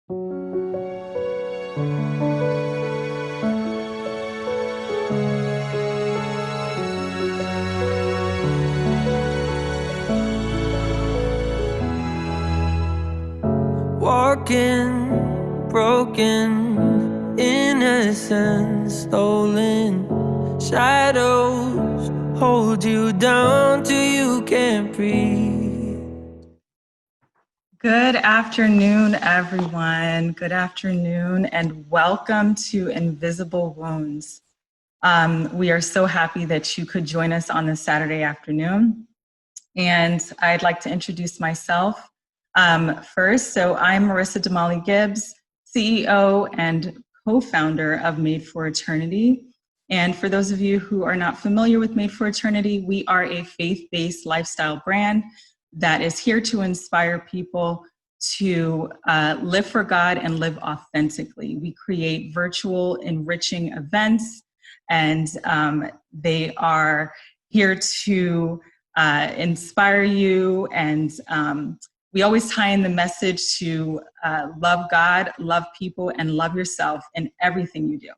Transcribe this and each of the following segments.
Walking, broken, innocence stolen. Shadows hold you down till you can't breathe. Good afternoon, everyone. Good afternoon, and welcome to Invisible Wounds. We are so happy that you could join us on this Saturday afternoon. And I'd like to introduce myself first. So I'm Marissa Damali Gibbs, CEO and co-founder of Made for Eternity. And for those of you who are not familiar with Made for Eternity, we are a faith-based lifestyle brand that is here to inspire people to live for God and live authentically. We create virtual enriching events, and they are here to inspire you. And we always tie in the message to love God, love people, and love yourself in everything you do.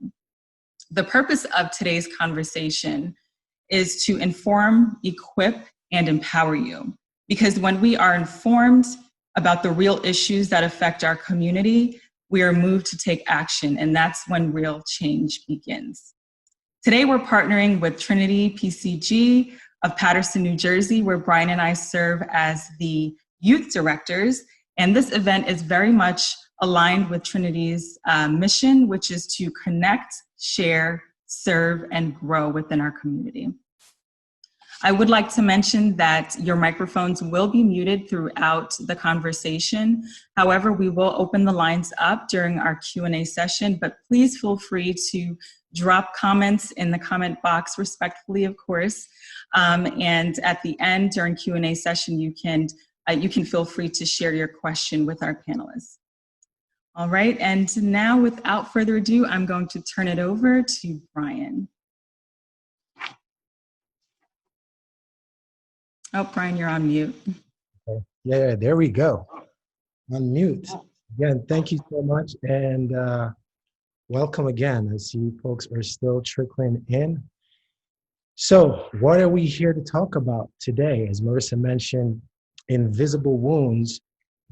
The purpose of today's conversation is to inform, equip, and empower you. Because when we are informed about the real issues that affect our community, we are moved to take action, and that's when real change begins. Today, we're partnering with Trinity PCG of Paterson, New Jersey, where Brian and I serve as the youth directors. And this event is very much aligned with Trinity's mission, which is to connect, share, serve, and grow within our community. I would like to mention that your microphones will be muted throughout the conversation. However, we will open the lines up during our Q&A session, but please feel free to drop comments in the comment box, respectfully, of course. And at the end, during Q&A session, you can feel free to share your question with our panelists. All right, and now without further ado, I'm going to turn it over to Brian. Oh, Brian, you're on mute. Okay. Yeah, there we go. On mute. Again, thank you so much, and welcome again. I see folks are still trickling in. So what are we here to talk about today? As Marissa mentioned, Invisible Wounds,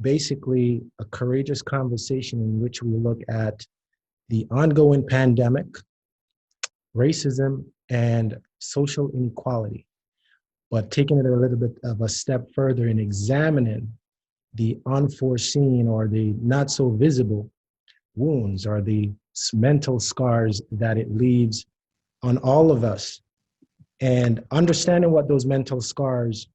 basically a courageous conversation in which we look at the ongoing pandemic, racism, and social inequality, but taking it a little bit of a step further in examining the unforeseen or the not so visible wounds or the mental scars that it leaves on all of us. And understanding what those mental scars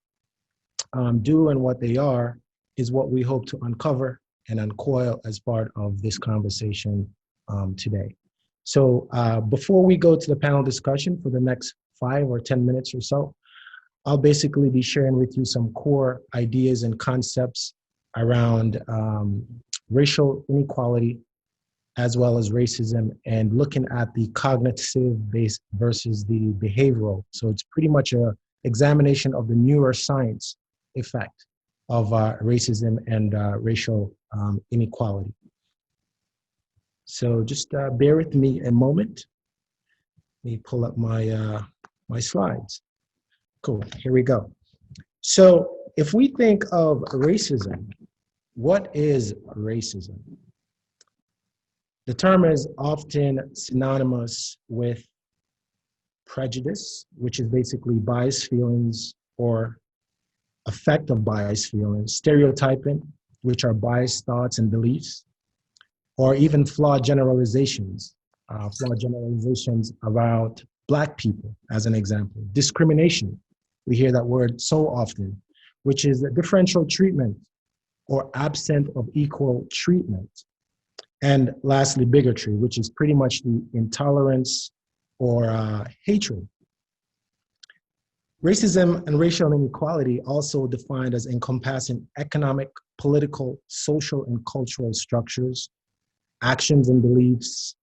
do and what they are is what we hope to uncover and uncoil as part of this conversation today. So before we go to the panel discussion for the next 5 or 10 minutes or so, I'll basically be sharing with you some core ideas and concepts around racial inequality as well as racism, and looking at the cognitive base versus the behavioral. So it's pretty much an examination of the neuroscience effect of racism and racial inequality. So just bear with me a moment. Let me pull up my, my slides. Cool, here we go. So if we think of racism, what is racism? The term is often synonymous with prejudice, which is basically biased feelings or effect of biased feelings, stereotyping, which are biased thoughts and beliefs, or even flawed generalizations about Black people, as an example. Discrimination, we hear that word so often, which is a differential treatment or absent of equal treatment. And lastly, bigotry, which is pretty much the intolerance or hatred. Racism and racial inequality also defined as encompassing economic, political, social, and cultural structures, actions and beliefs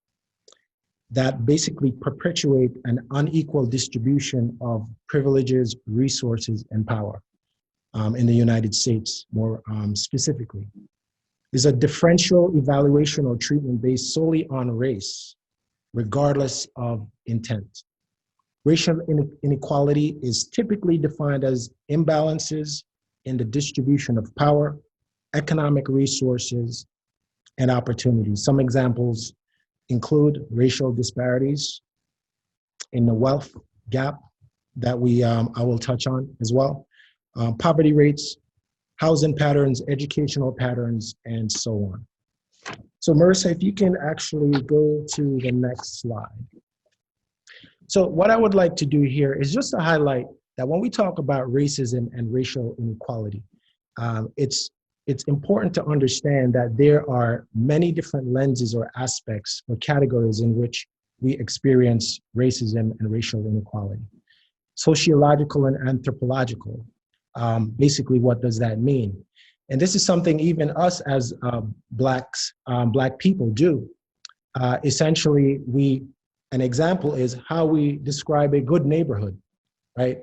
that basically perpetuate an unequal distribution of privileges, resources, and power in the United States, more specifically. is a differential evaluation or treatment based solely on race, regardless of intent. Racial inequality is typically defined as imbalances in the distribution of power, economic resources, and opportunities. Some examples include racial disparities in the wealth gap that I will touch on as well, poverty rates, housing patterns, educational patterns, and so on. So Marissa, if you can actually go to the next slide. So what I would like to do here is just to highlight that when we talk about racism and racial inequality, it's important to understand that there are many different lenses or aspects or categories in which we experience racism and racial inequality. Sociological and anthropological. Basically, what does that mean? And this is something even us as Black people do. Essentially, an example is how we describe a good neighborhood, right?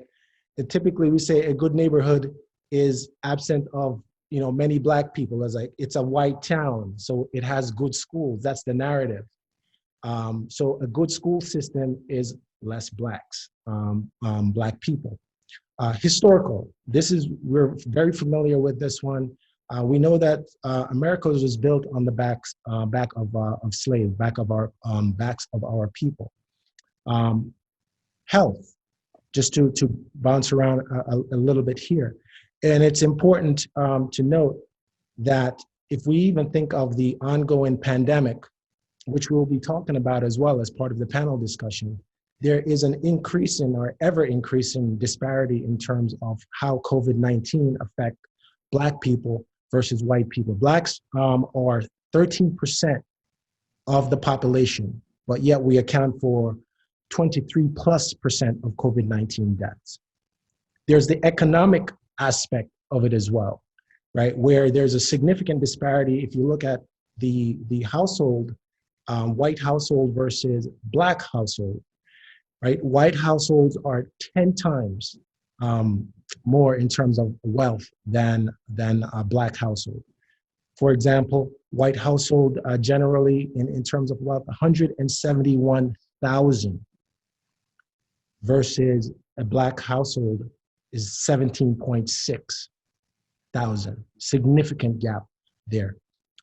And typically, we say a good neighborhood is absent of many Black people, as like it's a white town, so it has good schools. That's the narrative. So a good school system is less Blacks, Black people. Historical. We're very familiar with this one. We know that America was built on the back of slaves, backs of our people. Health, just to bounce around a little bit here. And it's important to note that if we even think of the ongoing pandemic, which we'll be talking about as well as part of the panel discussion, there is an increasing or ever increasing disparity in terms of how COVID-19 affect Black people versus white people. Blacks are 13% of the population, but yet we account for 23+% of COVID-19 deaths. There's the economic aspect of it as well, right? Where there's a significant disparity. If you look at the household, white household versus Black household, right? White households are 10 times more in terms of wealth than a Black household. For example, white household generally in terms of wealth, 171,000 versus a Black household is 17.6 thousand. Significant gap there.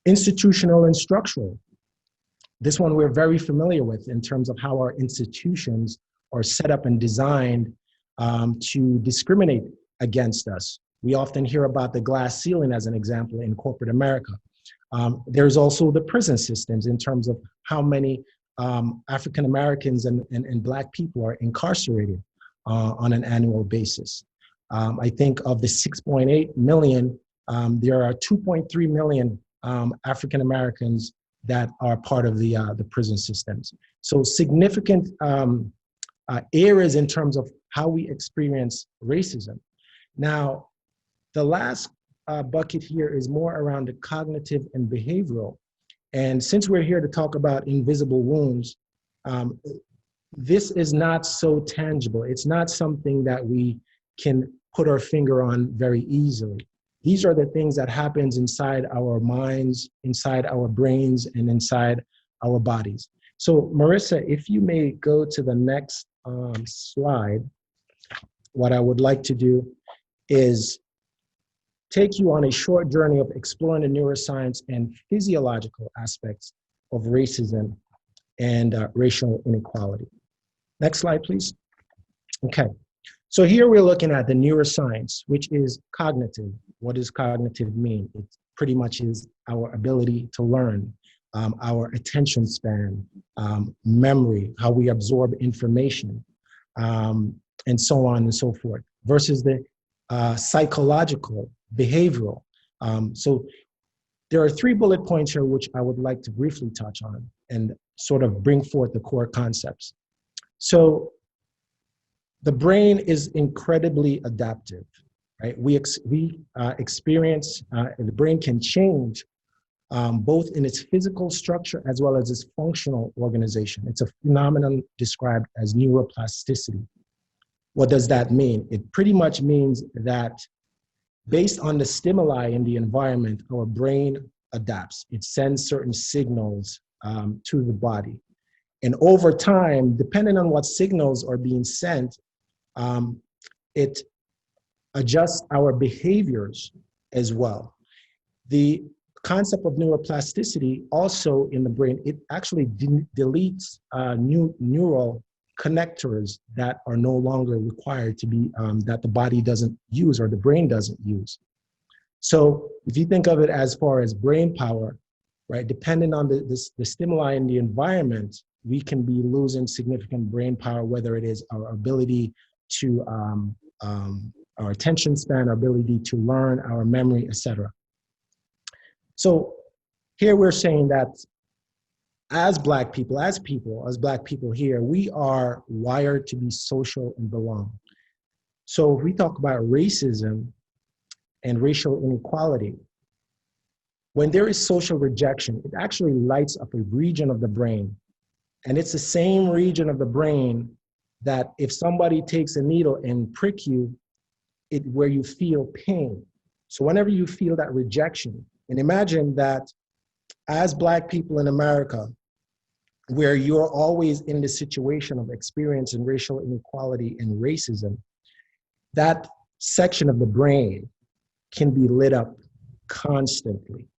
Institutional and structural. This one we're very familiar with in terms of how our institutions are set up and designed to discriminate against us. We often hear about the glass ceiling as an example in corporate America. There's also the prison systems in terms of how many African Americans and Black people are incarcerated on an annual basis. I think of the 6.8 million, there are 2.3 million African Americans that are part of the prison systems. So significant areas in terms of how we experience racism. Now, the last bucket here is more around the cognitive and behavioral. And since we're here to talk about invisible wounds, this is not so tangible. It's not something that we can put our finger on very easily. These are the things that happens inside our minds, inside our brains, and inside our bodies. So Marissa, if you may go to the next slide, what I would like to do is take you on a short journey of exploring the neuroscience and physiological aspects of racism and racial inequality. Next slide, please. Okay, so here we're looking at the neuroscience, which is cognitive. What does cognitive mean? It pretty much is our ability to learn, our attention span, memory, how we absorb information, and so on and so forth, versus the psychological, behavioral. So there are 3 bullet points here which I would like to briefly touch on and sort of bring forth the core concepts. So the brain is incredibly adaptive, right? We experience, the brain can change both in its physical structure as well as its functional organization. It's a phenomenon described as neuroplasticity. What does that mean? It pretty much means that based on the stimuli in the environment, our brain adapts. It sends certain signals to the body. And over time, depending on what signals are being sent, it adjusts our behaviors as well. The concept of neuroplasticity also in the brain, it actually deletes new neural connectors that are no longer required to be, that the body doesn't use or the brain doesn't use. So if you think of it as far as brain power, right, depending on the stimuli in the environment, we can be losing significant brain power, whether it is our ability to, our attention span, our ability to learn, our memory, etc. So here we're saying that as Black people, as Black people here, we are wired to be social and belong. So if we talk about racism and racial inequality, when there is social rejection, it actually lights up a region of the brain. And it's the same region of the brain that if somebody takes a needle and prick you, where you feel pain. So whenever you feel that rejection, and imagine that as Black people in America, where you're always in the situation of experiencing racial inequality and racism, that section of the brain can be lit up constantly,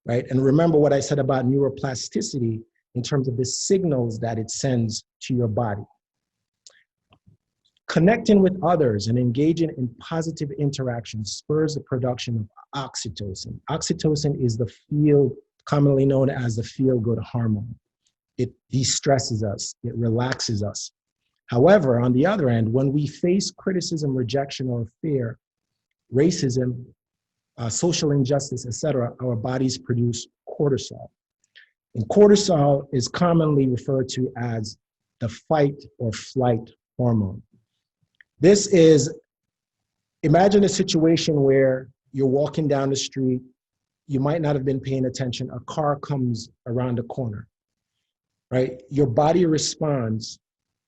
right? And remember what I said about neuroplasticity in terms of the signals that it sends to your body. Connecting with others and engaging in positive interactions spurs the production of oxytocin. Oxytocin is the commonly known as the feel-good hormone. It de-stresses us, it relaxes us. However, on the other end, when we face criticism, rejection, or fear, racism, social injustice, etc., our bodies produce cortisol. And cortisol is commonly referred to as the fight or flight hormone. This is, imagine a situation where you're walking down the street, you might not have been paying attention, a car comes around the corner, right? Your body responds,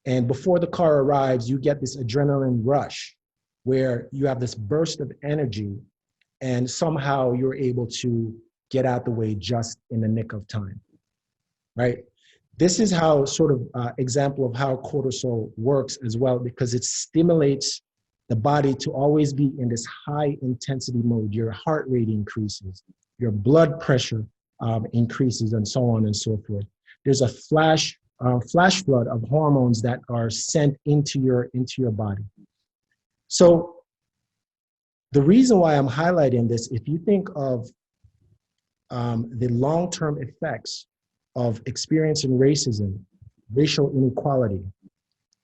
and before the car arrives, you get this adrenaline rush where you have this burst of energy and somehow you're able to get out the way just in the nick of time, right? This is how sort of example of how cortisol works as well, because it stimulates the body to always be in this high intensity mode. Your heart rate increases, your blood pressure increases, and so on and so forth. There's a flash flood of hormones that are sent into your body. So the reason why I'm highlighting this, if you think of the long-term effects of experiencing racism, racial inequality,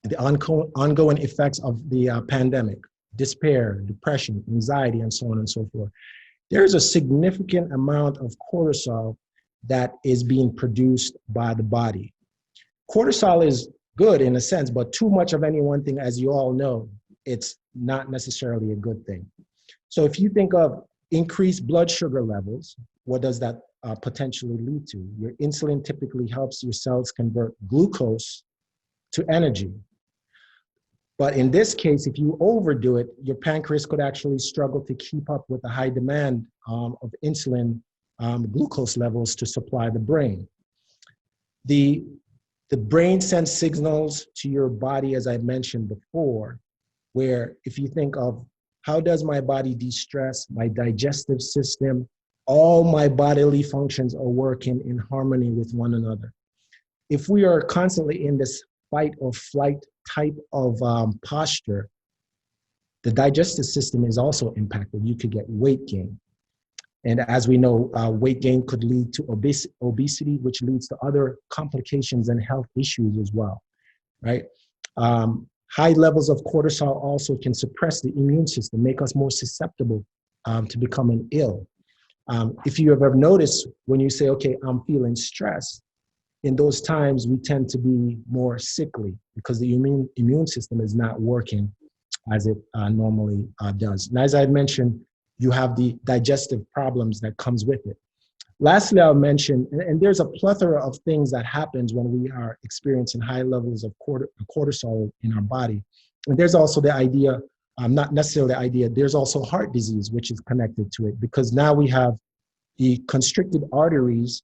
the ongoing effects of the pandemic, despair, depression, anxiety, and so on and so forth, there's a significant amount of cortisol that is being produced by the body. Cortisol is good in a sense, but too much of any one thing, as you all know, it's not necessarily a good thing. So if you think of increased blood sugar levels, what does that potentially lead to? Your insulin typically helps your cells convert glucose to energy. But in this case, if you overdo it, your pancreas could actually struggle to keep up with the high demand of insulin glucose levels to supply the brain. The brain sends signals to your body, as I mentioned before, where if you think of how does my body de-stress, my digestive system, all my bodily functions are working in harmony with one another. If we are constantly in this fight or flight type of posture, the digestive system is also impacted. You could get weight gain. And as we know, weight gain could lead to obesity, which leads to other complications and health issues as well, right? High levels of cortisol also can suppress the immune system, make us more susceptible to becoming ill. If you have ever noticed, when you say, okay, I'm feeling stressed, in those times we tend to be more sickly because the immune system is not working as it normally does. And as I mentioned, you have the digestive problems that comes with it. Lastly, I'll mention, and there's a plethora of things that happens when we are experiencing high levels of cortisol in our body. And there's also the idea, not necessarily the idea, there's also heart disease, which is connected to it, because now we have the constricted arteries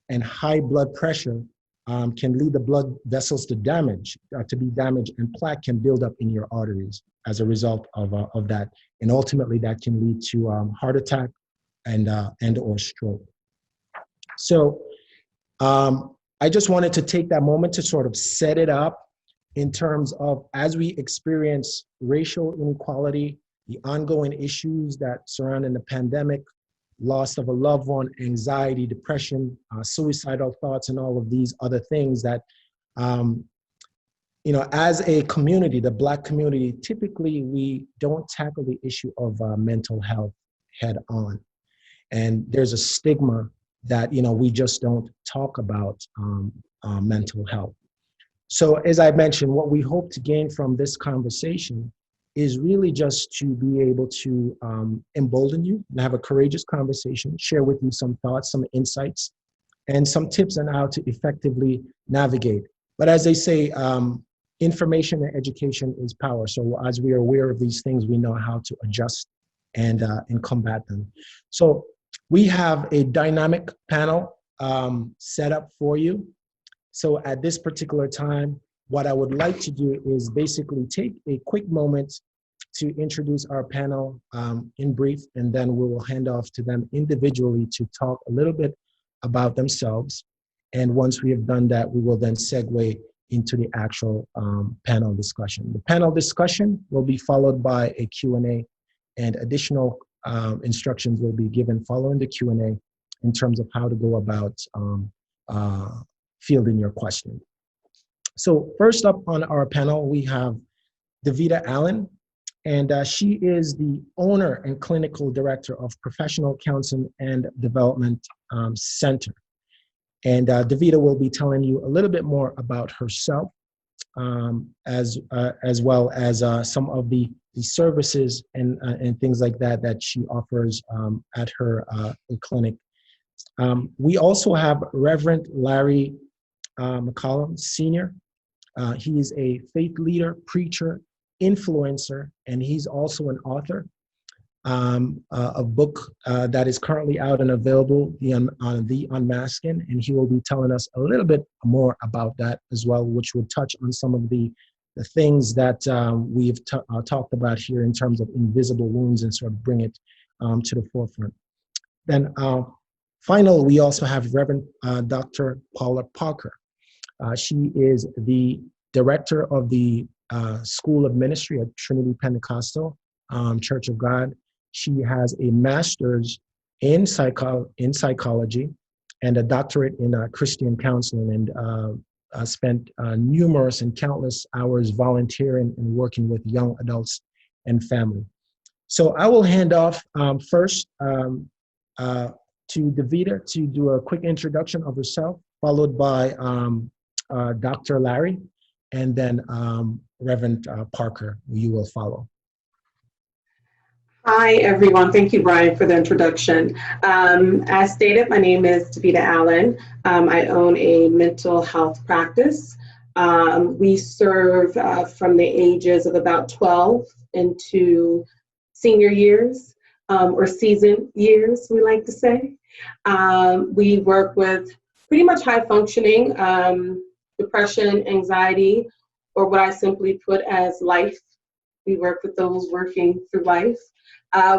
and high blood pressure can lead the blood vessels to be damaged, and plaque can build up in your arteries as a result of that. And ultimately that can lead to heart attack and or stroke. So I just wanted to take that moment to sort of set it up in terms of, as we experience racial inequality, the ongoing issues that surround the pandemic, loss of a loved one, anxiety, depression, suicidal thoughts, and all of these other things that, as a community, the Black community, typically we don't tackle the issue of mental health head on. And there's a stigma that, we just don't talk about mental health. So as I mentioned, what we hope to gain from this conversation is really just to be able to embolden you and have a courageous conversation, share with you some thoughts, some insights, and some tips on how to effectively navigate. But as they say, information and education is power. So as we are aware of these things, we know how to adjust and combat them. So we have a dynamic panel set up for you. So at this particular time, what I would like to do is basically take a quick moment to introduce our panel in brief, and then we will hand off to them individually to talk a little bit about themselves. And once we have done that, we will then segue into the actual panel discussion. The panel discussion will be followed by a Q&A, and additional instructions will be given following the Q&A in terms of how to go about fielding your question. So first up on our panel, we have Davida Allen, and she is the owner and clinical director of Professional Counseling and Development Center. And Davida will be telling you a little bit more about herself, as well as some of the services and things like that she offers at her clinic. We also have Reverend Larry McCollum Sr. He is a faith leader, preacher, influencer, and he's also an author. A book that is currently out and available, The Unmasking, and he will be telling us a little bit more about that as well, which will touch on some of the things that we've talked about here in terms of invisible wounds and sort of bring it to the forefront. Then finally, we also have Reverend Dr. Paula Parker. She is the director of the School of Ministry at Trinity Pentecostal Church of God. She has a master's in psychology and a doctorate in Christian counseling, and spent numerous and countless hours volunteering and working with young adults and family. So I will hand off first to Davida to do a quick introduction of herself, followed by Dr. Larry, and then Reverend Parker, you will follow. Hi, everyone. Thank you, Brian, for the introduction. As stated, my name is Davida Allen. I own a mental health practice. We serve from the ages of about 12 into senior years, or seasoned years, we like to say. We work with pretty much high functioning, depression, anxiety, or what I simply put as life. We work with those working through life.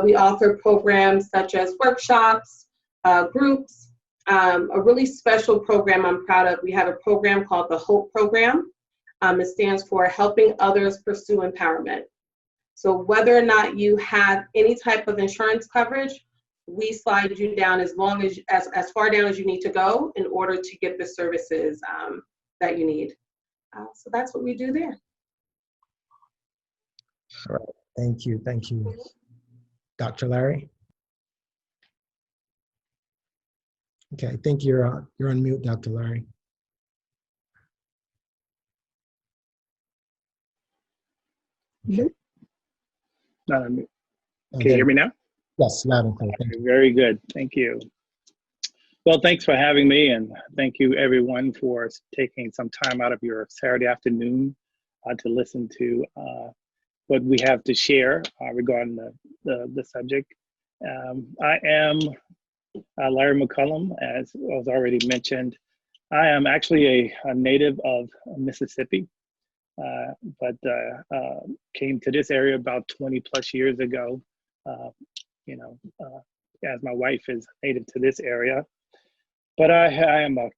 We offer programs such as workshops, groups, a really special program I'm proud of. We have a program called the HOPE program. It stands for Helping Others Pursue Empowerment. So whether or not you have any type of insurance coverage, we slide you down as far down as you need to go in order to get the services that you need. So that's what we do there. All right, thank you. Dr. Larry? Okay, I think you're on mute, Dr. Larry. Nope. Not on mute. Okay. Can you hear me now? Yes, loud and clear. Thank you. Very good. Thank you. Well, thanks for having me, and thank you everyone for taking some time out of your Saturday afternoon to listen to what we have to share regarding the subject. I am Larry McCullum, as was already mentioned. I am actually a native of Mississippi, but came to this area about 20 plus years ago, uh, you know, as my wife is native to this area. But I am a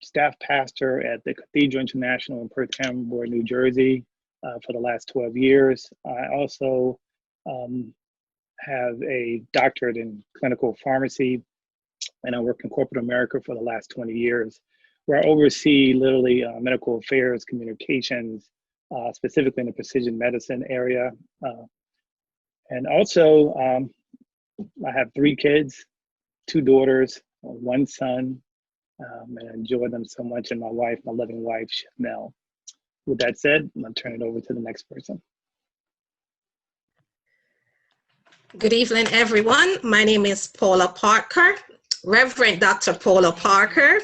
staff pastor at the Cathedral International in Perth Amboy, New Jersey, for the last 12 years. I also have a doctorate in clinical pharmacy, and I work in corporate America for the last 20 years, where I oversee literally medical affairs, communications, specifically in the precision medicine area. And also, I have 3 kids, 2 daughters, 1 son, and I enjoy them so much, and my wife, my loving wife, Chanel. With that said, I'm gonna turn it over to the next person. Good evening, everyone. My name is Paula Parker, Reverend Dr. Paula Parker.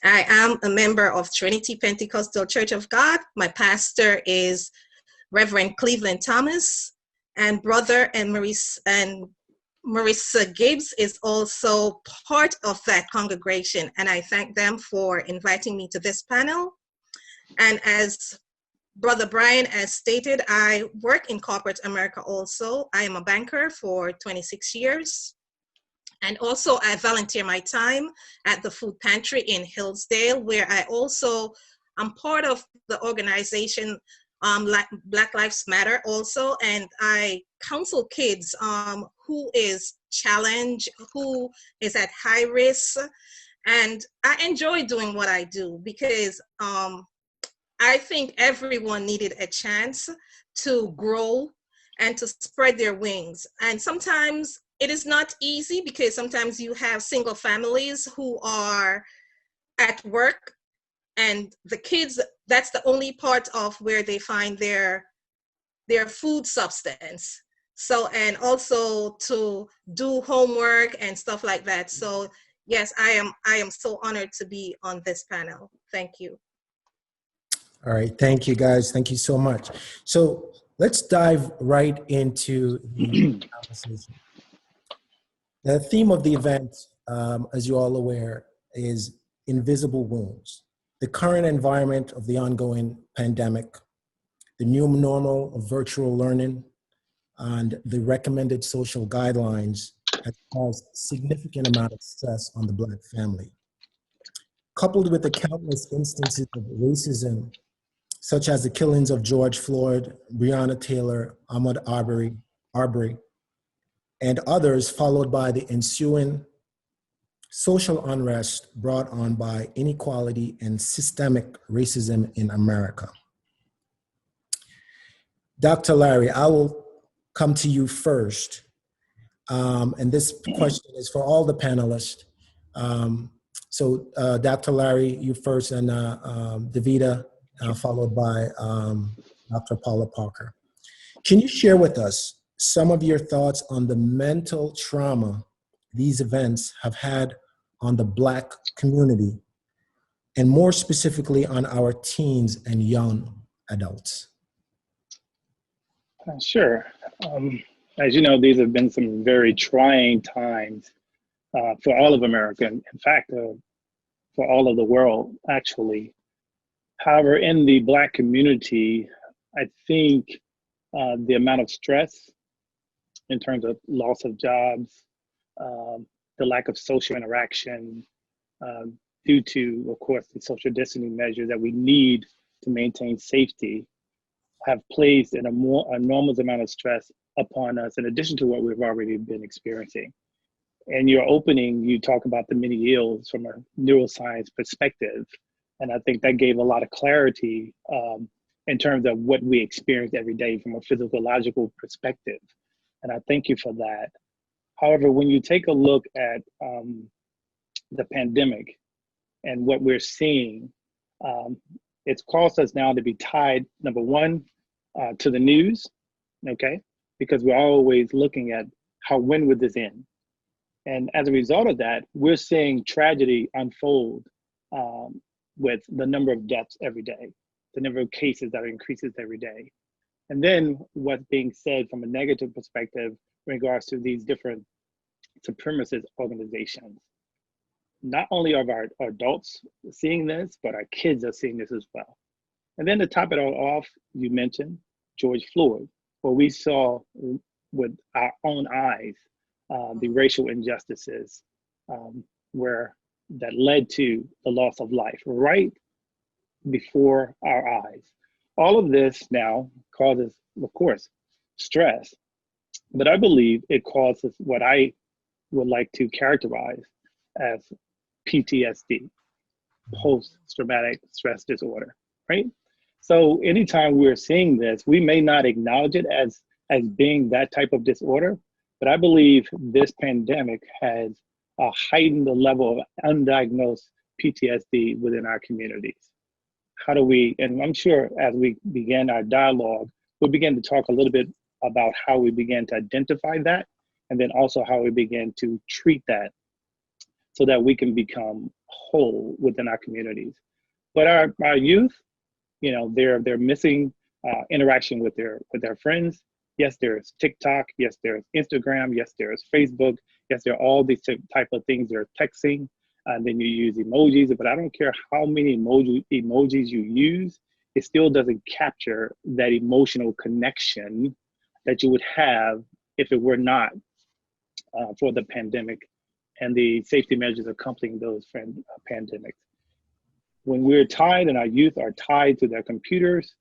I am a member of Trinity Pentecostal Church of God. My pastor is Reverend Cleveland Thomas, and Brother and Marissa Gibbs is also part of that congregation, and I thank them for inviting me to this panel. And as Brother Brian has stated, I work in corporate America also. I am a banker for 26 years. And also I volunteer my time at the food pantry in Hillsdale, where I also am part of the organization Black Lives Matter also. And I counsel kids who is challenged, who is at high risk. And I enjoy doing what I do because I think everyone needed a chance to grow and to spread their wings. And sometimes it is not easy because sometimes you have single families who are at work and the kids, that's the only part of where they find their food substance. So, and also to do homework and stuff like that. So yes, I am so honored to be on this panel. Thank you. All right, thank you guys. Thank you so much. So let's dive right into the conversation. The theme of the event, as you're all aware, is invisible wounds. The current environment of the ongoing pandemic, the new normal of virtual learning, and the recommended social guidelines has caused significant amount of stress on the Black family. Coupled with the countless instances of racism, such as the killings of George Floyd, Breonna Taylor, Ahmaud Arbery, and others, followed by the ensuing social unrest brought on by inequality and systemic racism in America. Dr. Larry, I will come to you first. And this question is for all the panelists. So Dr. Larry, you first, and Davida, followed by Dr. Paula Parker. Can you share with us some of your thoughts on the mental trauma these events have had on the Black community, and more specifically on our teens and young adults? Sure. As you know, these have been some very trying times for all of America, in fact, for all of the world, actually. However, in the Black community, I think the amount of stress in terms of loss of jobs, the lack of social interaction, due to, of course, the social distancing measures that we need to maintain safety, have placed an enormous amount of stress upon us, in addition to what we've already been experiencing. In your opening, you talk about the many ills from a neuroscience perspective. And I think that gave a lot of clarity in terms of what we experience every day from a physiological perspective. And I thank you for that. However, when you take a look at the pandemic and what we're seeing, it's caused us now to be tied, number one, to the news, okay? Because we're always looking at when would this end? And as a result of that, we're seeing tragedy unfold with the number of deaths every day, the number of cases that increases every day. And then what's being said from a negative perspective in regards to these different supremacist organizations. not only are our adults seeing this, but our kids are seeing this as well. And then to top it all off, you mentioned George Floyd, where we saw with our own eyes the racial injustices where that led to the loss of life right before our eyes. All of this now causes, of course, stress, but I believe it causes what I would like to characterize as PTSD, post-traumatic stress disorder, right? So anytime we're seeing this, we may not acknowledge it as being that type of disorder, but I believe this pandemic has heightened the level of undiagnosed PTSD within our communities. How do we, and I'm sure as we begin our dialogue, we'll begin to talk a little bit about how we begin to identify that, and then also how we begin to treat that so that we can become whole within our communities. But our youth, you know, they're missing interaction with their friends. Yes, there's TikTok. Yes, there's Instagram. Yes, there's Facebook. Yes, there are all these type of things. They're texting, and then you use emojis. But I don't care how many emojis you use, it still doesn't capture that emotional connection that you would have if it were not for the pandemic and the safety measures accompanying those pandemics. When we're tied and our youth are tied to their computers,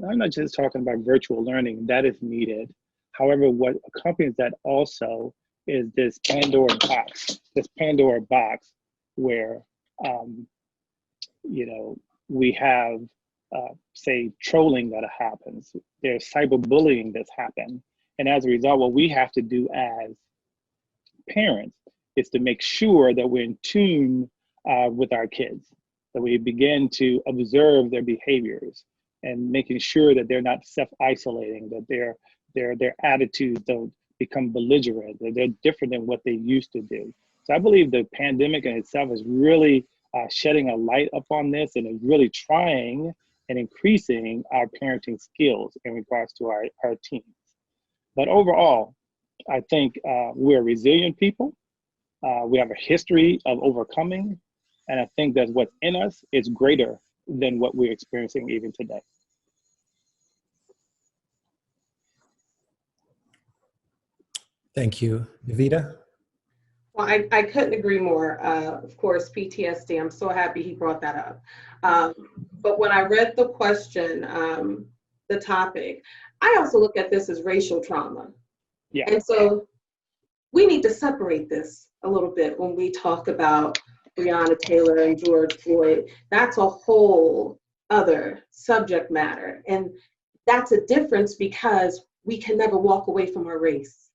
I'm not just talking about virtual learning, that is needed. However, what accompanies that also is this Pandora box where, you know, we have, say, trolling that happens. There's cyberbullying that's happened. And as a result, what we have to do as parents is to make sure that we're in tune with our kids, that we begin to observe their behaviors and making sure that they're not self-isolating, that their attitudes don't become belligerent, that they're different than what they used to do. So I believe the pandemic in itself is really shedding a light upon this and is really trying and increasing our parenting skills in regards to our teens. But overall, I think we're resilient people. We have a history of overcoming, and I think that what's in us is greater than what we're experiencing even today. Thank you. Davida? Well, I couldn't agree more. Of course, PTSD, I'm so happy he brought that up. But when I read the question, the topic, I also look at this as racial trauma. Yeah. And so we need to separate this a little bit when we talk about Breonna Taylor and George Floyd. That's a whole other subject matter. And that's a difference because we can never walk away from our race.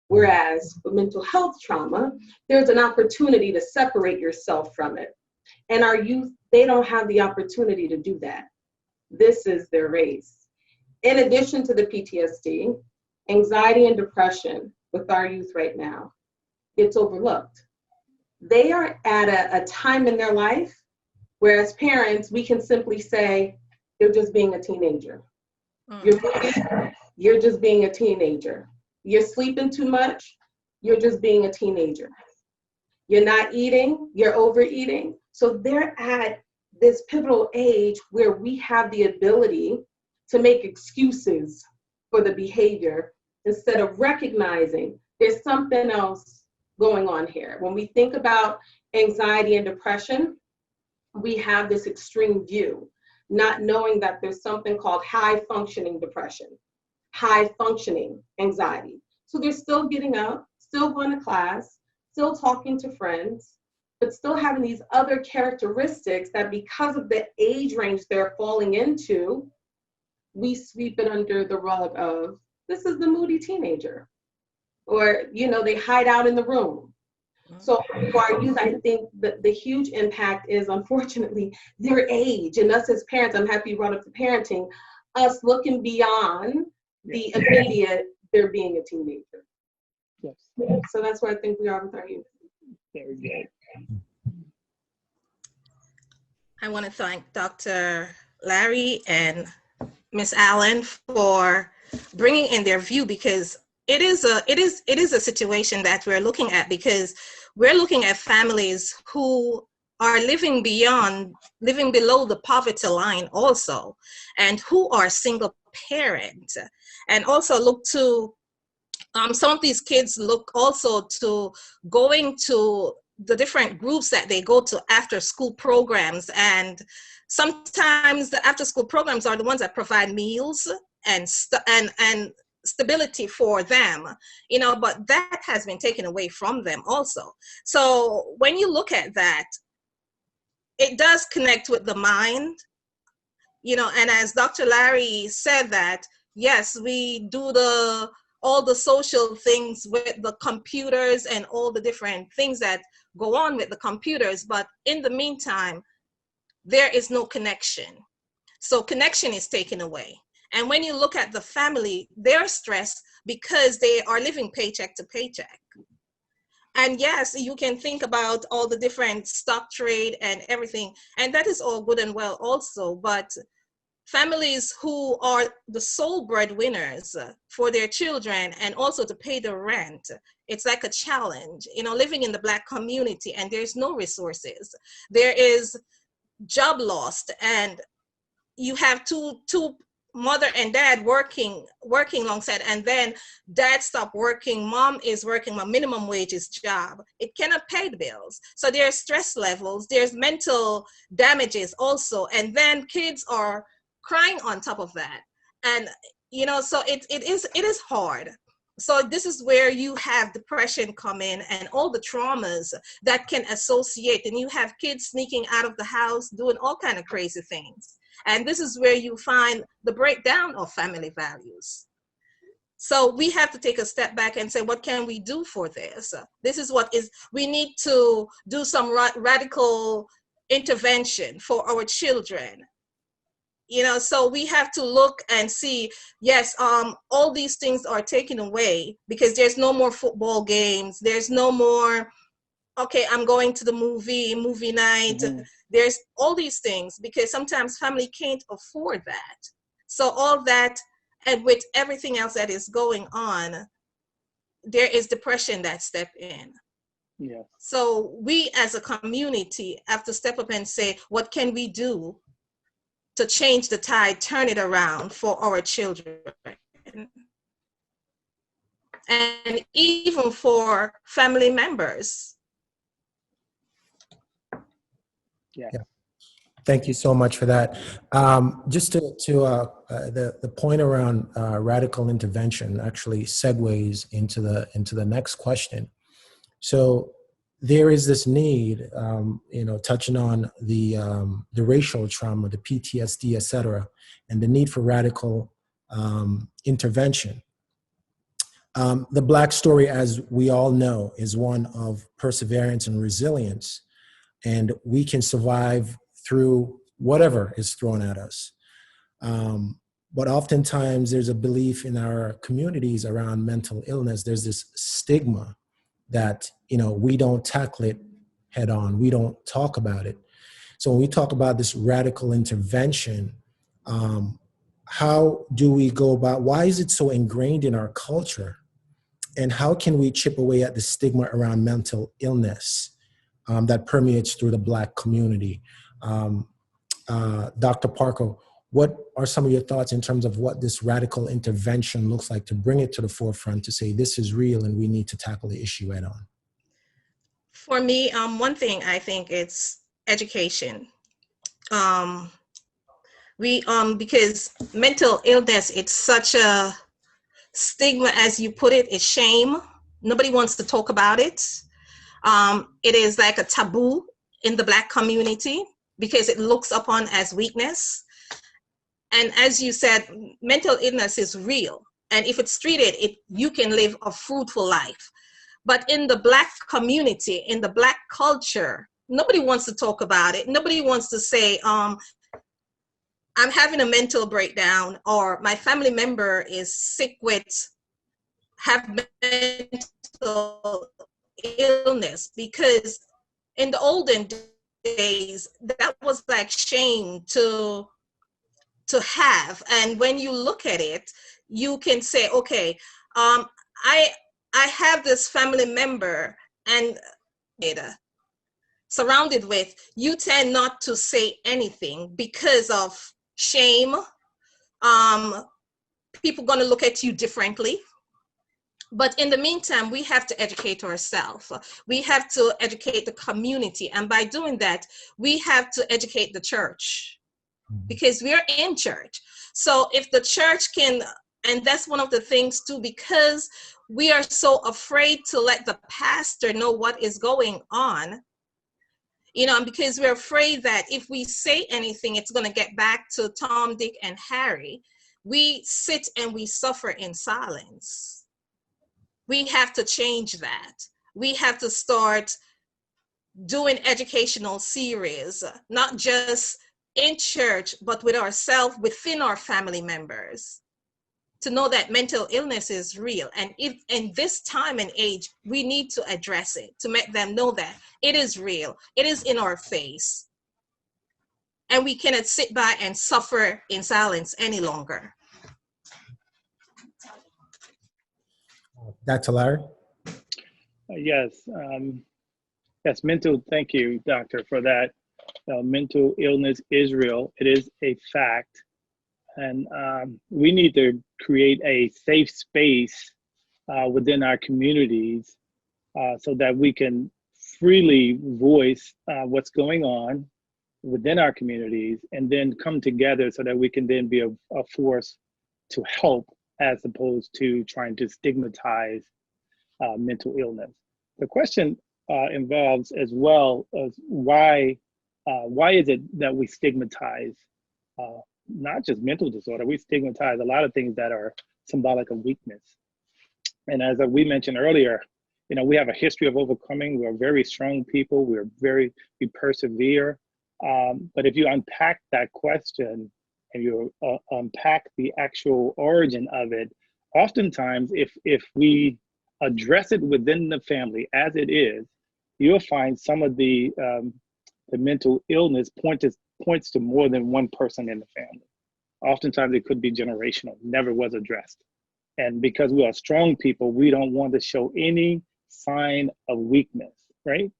Whereas with mental health trauma, there's an opportunity to separate yourself from it. And our youth, they don't have the opportunity to do that. This is their race. In addition to the PTSD, anxiety and depression with our youth right now, it's overlooked. They are at a time in their life where as parents, we can simply say, you're just being a teenager. You're just being a teenager. You're sleeping too much, you're just being a teenager. You're not eating, you're overeating. So they're at this pivotal age where we have the ability to make excuses for the behavior instead of recognizing there's something else going on here. When we think about anxiety and depression, we have this extreme view, not knowing that there's something called high functioning depression, high functioning anxiety. So they're still getting up, still going to class, still talking to friends, but still having these other characteristics that because of the age range they're falling into, we sweep it under the rug of, this is the moody teenager. Or, you know, they hide out in the room. So for our youth, I think that the huge impact is, unfortunately, their age. And us as parents, I'm happy you brought up the parenting, us looking beyond the immediate, they're being a teenager. Yes. So that's where I think we are with our youth. Very good. I want to thank Dr. Larry and Ms. Allen for bringing in their view, because it is a situation that we're looking at, because we're looking at families who are living below the poverty line also, and who are single parent, and also look to, some of these kids look also to going to the different groups that they go to after school programs, and sometimes the after school programs are the ones that provide meals and stability for them, you know, but that has been taken away from them also. So when you look at that, it does connect with the mind, you know, and as Dr. Larry said that, yes, we do all the social things with the computers and all the different things that go on with the computers, but in the meantime, there is no connection. So connection is taken away. And when you look at the family, they're stressed because they are living paycheck to paycheck. And yes, you can think about all the different stock trade and everything, and that is all good and well also, but families who are the sole breadwinners for their children and also to pay the rent, it's like a challenge, you know, living in the Black community, and there's no resources. There is job loss, and you have two mother and dad working alongside, and then dad stopped working, mom is working a minimum wages job. It cannot pay the bills. So there's stress levels, there's mental damages also, and then kids are crying on top of that. And you know, so it is hard. So this is where you have depression come in and all the traumas that can associate, and you have kids sneaking out of the house doing all kind of crazy things. And this is where you find the breakdown of family values. So we have to take a step back and say, what can we do for this? This is what is, we need to do some radical intervention for our children. You know, so we have to look and see, yes, all these things are taken away because there's no more football games. There's no more, okay, I'm going to the movie night. Mm-hmm. There's all these things because sometimes family can't afford that. So all that, and with everything else that is going on, there is depression that step in. Yeah. So we as a community have to step up and say, what can we do to change the tide, turn it around for our children? And even for family members. Yeah. Thank you so much for that. Just to the point around radical intervention actually segues into the next question. So there is this need, you know, touching on the racial trauma, the PTSD, et cetera, and the need for radical intervention. The Black story, as we all know, is one of perseverance and resilience, and we can survive through whatever is thrown at us. But oftentimes there's a belief in our communities around mental illness. There's this stigma that, you know, we don't tackle it head on. We don't talk about it. So when we talk about this radical intervention, how do we go about, why is it so ingrained in our culture? And how can we chip away at the stigma around mental illness that permeates through the Black community? Dr. Parker, what are some of your thoughts in terms of what this radical intervention looks like to bring it to the forefront to say this is real and we need to tackle the issue head on? For me, one thing I think it's education. Because mental illness, it's such a stigma, as you put it, it's shame. Nobody wants to talk about it. It is like a taboo in the Black community because it looks upon as weakness. And as you said, mental illness is real. And if it's treated, you can live a fruitful life. But in the Black community, in the Black culture, nobody wants to talk about it. Nobody wants to say, I'm having a mental breakdown, or my family member is sick have mental illness, because in the olden days, that was like shame to have. And when you look at it, you can say, okay, I have this family member, and surrounded with, you tend not to say anything because of shame. People going to look at you differently. But in the meantime, we have to educate ourselves. We have to educate the community. And by doing that, we have to educate the church, because we're in church. So if the church can, and that's one of the things too, because we are so afraid to let the pastor know what is going on, because we're afraid that if we say anything, it's going to get back to Tom, Dick, and Harry. We sit and we suffer in silence. We have to change that. We have to start doing educational series, not just in church, but with ourselves, within our family members, to know that mental illness is real. And if in this time and age, we need to address it, to make them know that it is real. It is in our face. And we cannot sit by and suffer in silence any longer. Dr. Larry? Yes, thank you, doctor, for that. Mental illness is real. It is a fact. And we need to create a safe space within our communities so that we can freely voice what's going on within our communities, and then come together so that we can then be a force to help, as opposed to trying to stigmatize mental illness. The question involves as well as why is it that we stigmatize not just mental disorder, we stigmatize a lot of things that are symbolic of weakness. And as we mentioned earlier, we have a history of overcoming. We're very strong people. We persevere. But if you unpack that question and you unpack the actual origin of it, oftentimes if we address it within the family as it is, you'll find some of the mental illness points to more than one person in the family. Oftentimes it could be generational, never was addressed. And because we are strong people, we don't want to show any sign of weakness, right?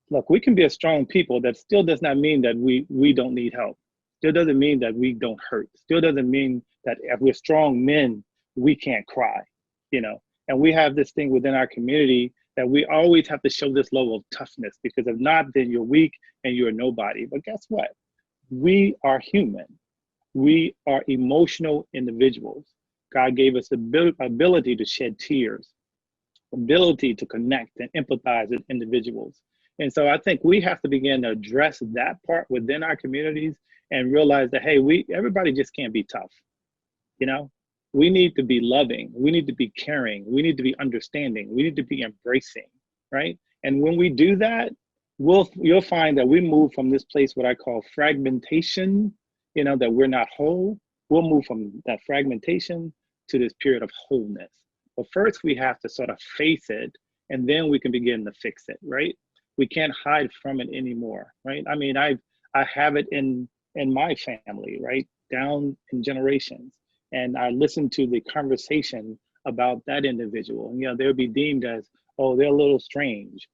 Look, we can be a strong people. That still does not mean that we don't need help. Still doesn't mean that we don't hurt. Still doesn't mean that if we're strong men, we can't cry, And we have this thing within our community that we always have to show this level of toughness, because if not, then you're weak and you're nobody. But guess what? We are human. We are emotional individuals. God gave us the ability to shed tears, ability to connect and empathize with individuals. And so I think we have to begin to address that part within our communities and realize that, hey, everybody just can't be tough. We need to be loving. We need to be caring. We need to be understanding. We need to be embracing, right? And when we do that, you'll find that we move from this place, what I call fragmentation, that we're not whole. We'll move from that fragmentation to this period of wholeness. But first we have to sort of face it, and then we can begin to fix it, right? We can't hide from it anymore, right? I mean, I have it in my family, right? Down in generations. And I listen to the conversation about that individual. And, they'll be deemed as, oh, they're a little strange,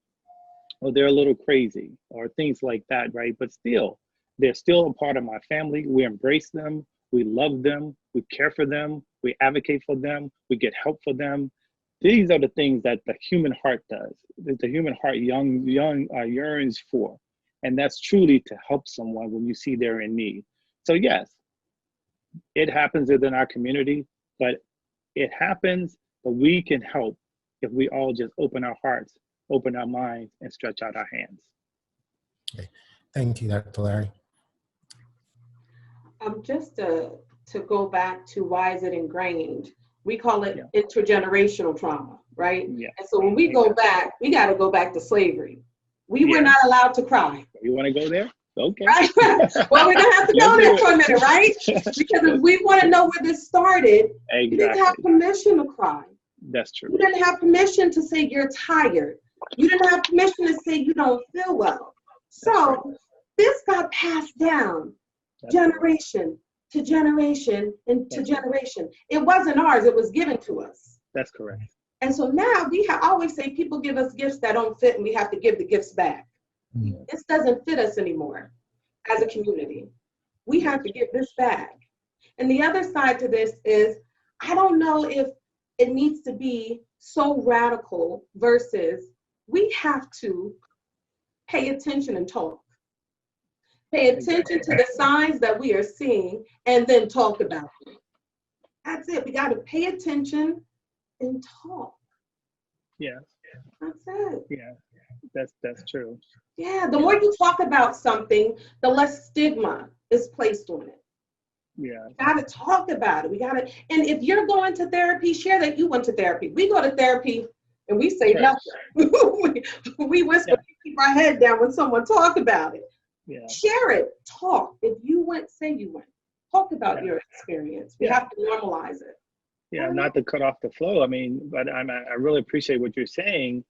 or they're a little crazy, or things like that, right? But still, they're still a part of my family. We embrace them, we love them, we care for them, we advocate for them, we get help for them. These are the things that the human heart does, that the human heart yearns for. And that's truly to help someone when you see they're in need. So yes, it happens within our community, but it happens, but we can help if we all just open our hearts, open our minds, and stretch out our hands. Okay. Thank you, Dr. Larry. Just to go back to why is it ingrained, we call it intergenerational trauma, right? Yeah. And so when we go back, we got to go back to slavery. We were not allowed to cry. You want to go there? Okay. Right? Well, we're going to have to go there for a minute, right? Because if we want to know where this started, you didn't have permission to cry. That's true. You didn't have permission to say you're tired. You didn't have permission to say you don't feel well. So this got passed down generation to generation and to generation. It wasn't ours, it was given to us. That's correct. And so now I always say people give us gifts that don't fit and we have to give the gifts back. This doesn't fit us anymore as a community. We have to give this back. And the other side to this is, I don't know if it needs to be so radical versus we have to pay attention and talk. Pay attention to the signs that we are seeing and then talk about them. That's it. We got to pay attention and talk. Yeah. That's it. Yeah. That's true. Yeah. The more you talk about something, the less stigma is placed on it. Yeah. We got to talk about it. And if you're going to therapy, share that you went to therapy. We go to therapy and we say nothing. we whisper, keep our head down when someone talk about it. Yeah. Share it. Talk. If you went, say you went. Talk about your experience. We have to normalize it. Yeah, not to cut off the flow. I mean, but I really appreciate what you're saying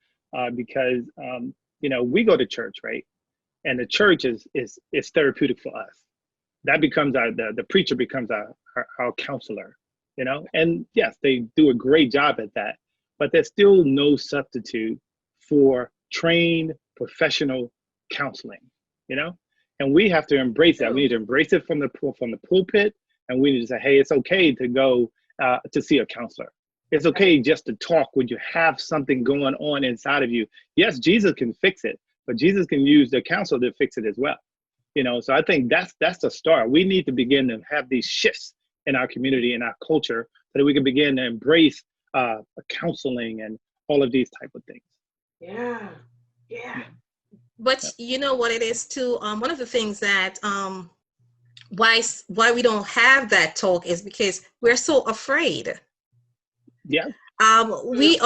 because we go to church, right? And the church is therapeutic for us. That becomes the preacher becomes our counselor, And yes, they do a great job at that, but there's still no substitute for trained professional counseling, And we have to embrace that. We need to embrace it from the pulpit, and we need to say, hey, it's okay to go to see a counselor. It's okay just to talk when you have something going on inside of you. Yes, Jesus can fix it, but Jesus can use the counselor to fix it as well. So I think that's the start. We need to begin to have these shifts in our community, in our culture, so that we can begin to embrace counseling and all of these type of things. Yeah. But you know what it is too? One of the things that why we don't have that talk is because we're so afraid. Yeah. We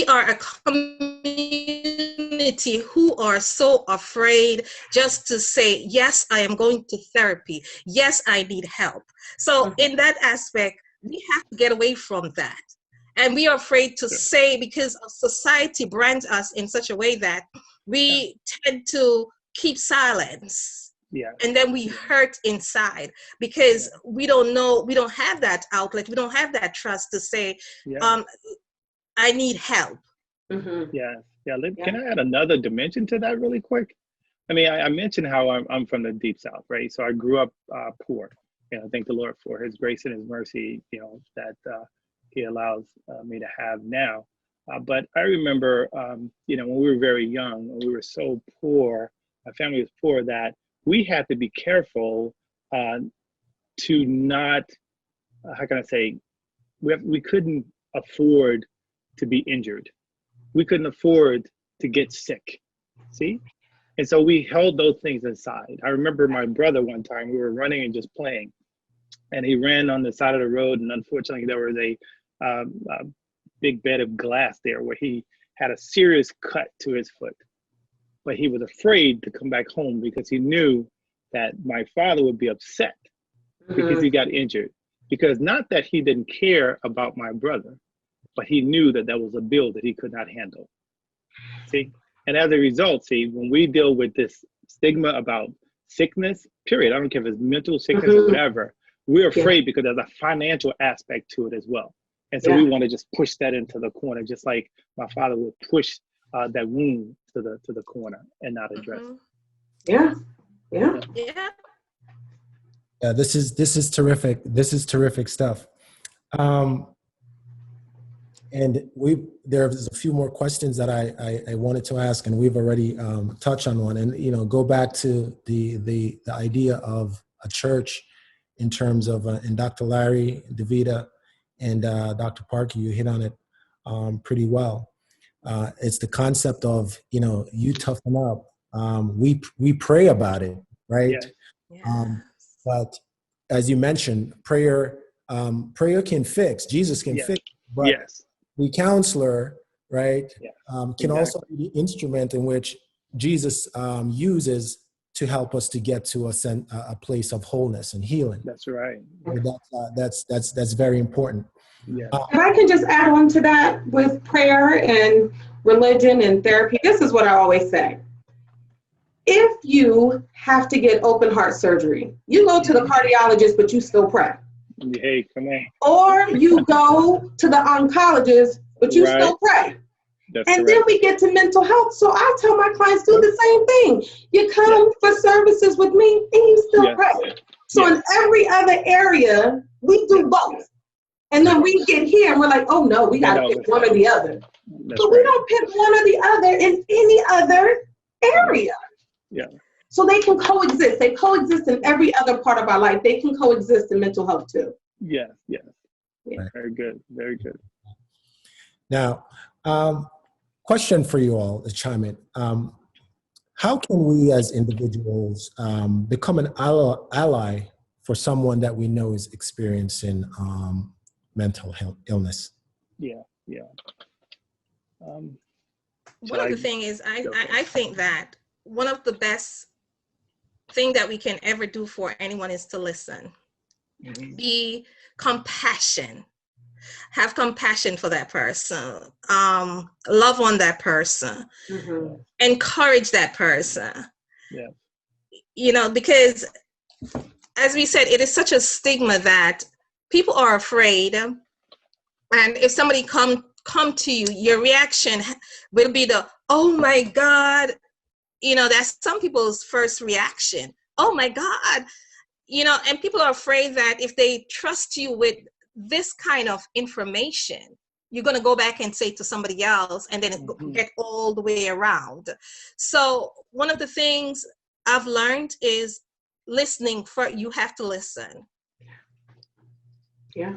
are a community who are so afraid just to say, yes, I am going to therapy. Yes, I need help. So in that aspect, we have to get away from that. And we are afraid to say, because society brands us in such a way that we tend to keep silence. Yeah. And then we hurt inside because we don't know, we don't have that outlet. We don't have that trust to say, I need help. Can I add another dimension to that really quick? I mean, I mentioned how I'm from the Deep South, right? So I grew up poor. Thank the Lord for his grace and his mercy, that he allows me to have now. But I remember, when we were very young, we were so poor, my family was poor, that we had to be careful to not, how can I say, we couldn't afford to be injured. We couldn't afford to get sick, see? And so we held those things inside. I remember my brother one time, we were running and just playing, and he ran on the side of the road, and unfortunately there was a big bed of glass there where he had a serious cut to his foot. But he was afraid to come back home because he knew that my father would be upset because he got injured. Because not that he didn't care about my brother, but he knew that was a bill that he could not handle. See? And as a result, see, when we deal with this stigma about sickness, period, I don't care if it's mental sickness or whatever, we're afraid because there's a financial aspect to it as well. And so we want to just push that into the corner, just like my father would push that wound to the corner and not address it. Yeah. This is terrific. This is terrific stuff. And there's a few more questions that I wanted to ask, and we've already touched on one. And go back to the idea of a church in terms of and Dr. Larry, DeVita, and Dr. Parker, you hit on it pretty well. It's the concept of you toughen up. We pray about it, right? But as you mentioned, prayer can fix. Jesus can fix, but the counselor, right, can also be the instrument in which Jesus uses to help us to get to a place of wholeness and healing. That's right. That's very important. If I can just add on to that with prayer and religion and therapy, this is what I always say. If you have to get open heart surgery, you go to the cardiologist, but you still pray. Hey, come on. Or you go to the oncologist but you Right. still pray. That's And correct. then we get to mental health. So I tell my clients, do the same thing. You come for services with me and you still Yes. pray. So Yes. in every other area, we do both. And then we get here and we're like, oh no, we got to pick one or the other. That's But we right. don't pick one or the other in any other area. Yeah. So they can coexist. They coexist in every other part of our life. They can coexist in mental health too. Yes. Yes. Yeah. Very good. Very good. Now, question for you all to chime in. How can we as individuals become an ally for someone that we know is experiencing mental health illness? Yeah. Yeah. One of the things is, I think that one of the best thing that we can ever do for anyone is to listen. Mhm. Be compassion. Have compassion for that person. Love on that person. Mm-hmm. Encourage that person. Yeah. You know, because as we said, it is such a stigma that people are afraid. And if somebody come to you, your reaction will be the, oh my God. You know, that's some people's first reaction. Oh my God. You know, and people are afraid that if they trust you with this kind of information, you're going to go back and say to somebody else and then get all the way around. So one of the things I've learned is listening. You have to listen. Yeah.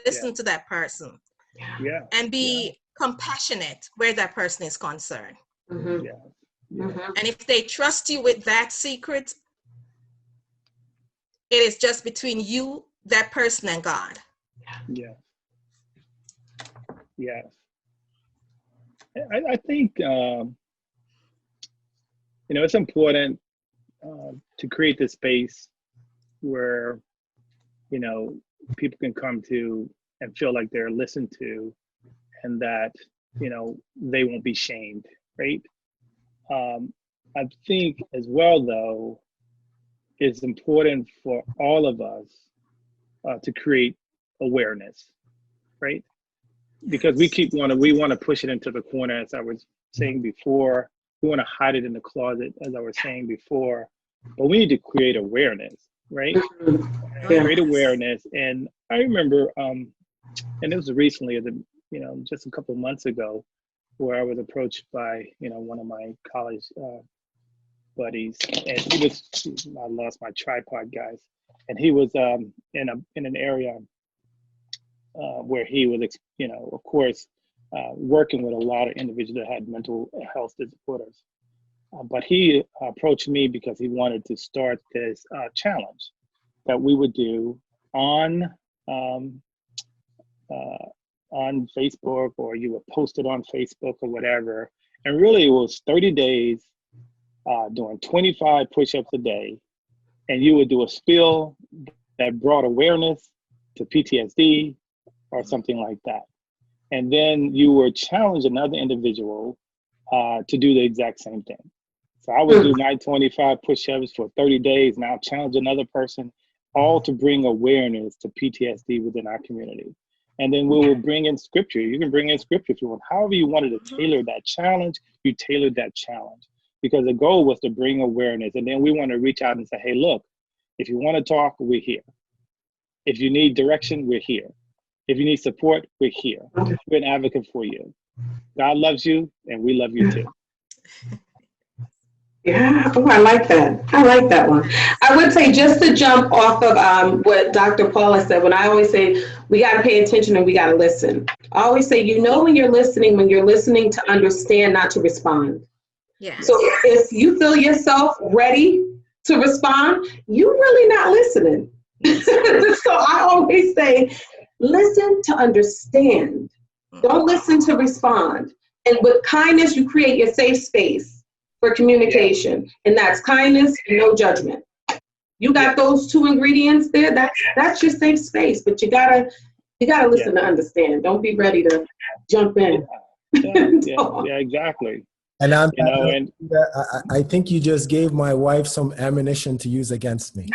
Listen to that person. Yeah. And be compassionate where that person is concerned. Mm-hmm. Yeah. Mm-hmm. And if they trust you with that secret, it is just between you, that person, and God. Yeah. Yeah. I think, it's important to create this space where, people can come to and feel like they're listened to and that, they won't be shamed, right? I think as well, though, it's important for all of us to create awareness, right? Because we want to push it into the corner, as I was saying before. We want to hide it in the closet, as I was saying before. But we need to create awareness, right? Yeah. Create awareness. And I remember, and it was recently, just a couple of months ago, where I was approached by, one of my college buddies, and I lost my tripod, guys, and he was in an area where he was, of course, working with a lot of individuals that had mental health disorders. But he approached me because he wanted to start this challenge that we would do on Facebook, or you would post it on Facebook or whatever. And really, it was 30 days doing 25 push-ups a day, and you would do a spiel that brought awareness to PTSD or something like that. And then you would challenge another individual to do the exact same thing. So I would do my 25 push-ups for 30 days, and I'll challenge another person, all to bring awareness to PTSD within our community. And then we will bring in scripture. You can bring in scripture if you want. However you wanted to tailor that challenge, you tailored that challenge. Because the goal was to bring awareness. And then we want to reach out and say, hey, look, if you want to talk, we're here. If you need direction, we're here. If you need support, we're here. We're an advocate for you. God loves you, and we love you too. Yeah, oh, I like that. I like that one. I would say, just to jump off of what Dr. Paula said, when I always say we got to pay attention and we got to listen. I always say, when you're listening to understand, not to respond. Yeah. So if you feel yourself ready to respond, you're really not listening. So I always say, listen to understand. Don't listen to respond. And with kindness, you create your safe space for communication. And that's kindness and no judgment. You got those two ingredients there. That's your safe space. But you gotta listen to understand. Don't be ready to jump in. Yeah, exactly. And I think you just gave my wife some ammunition to use against me.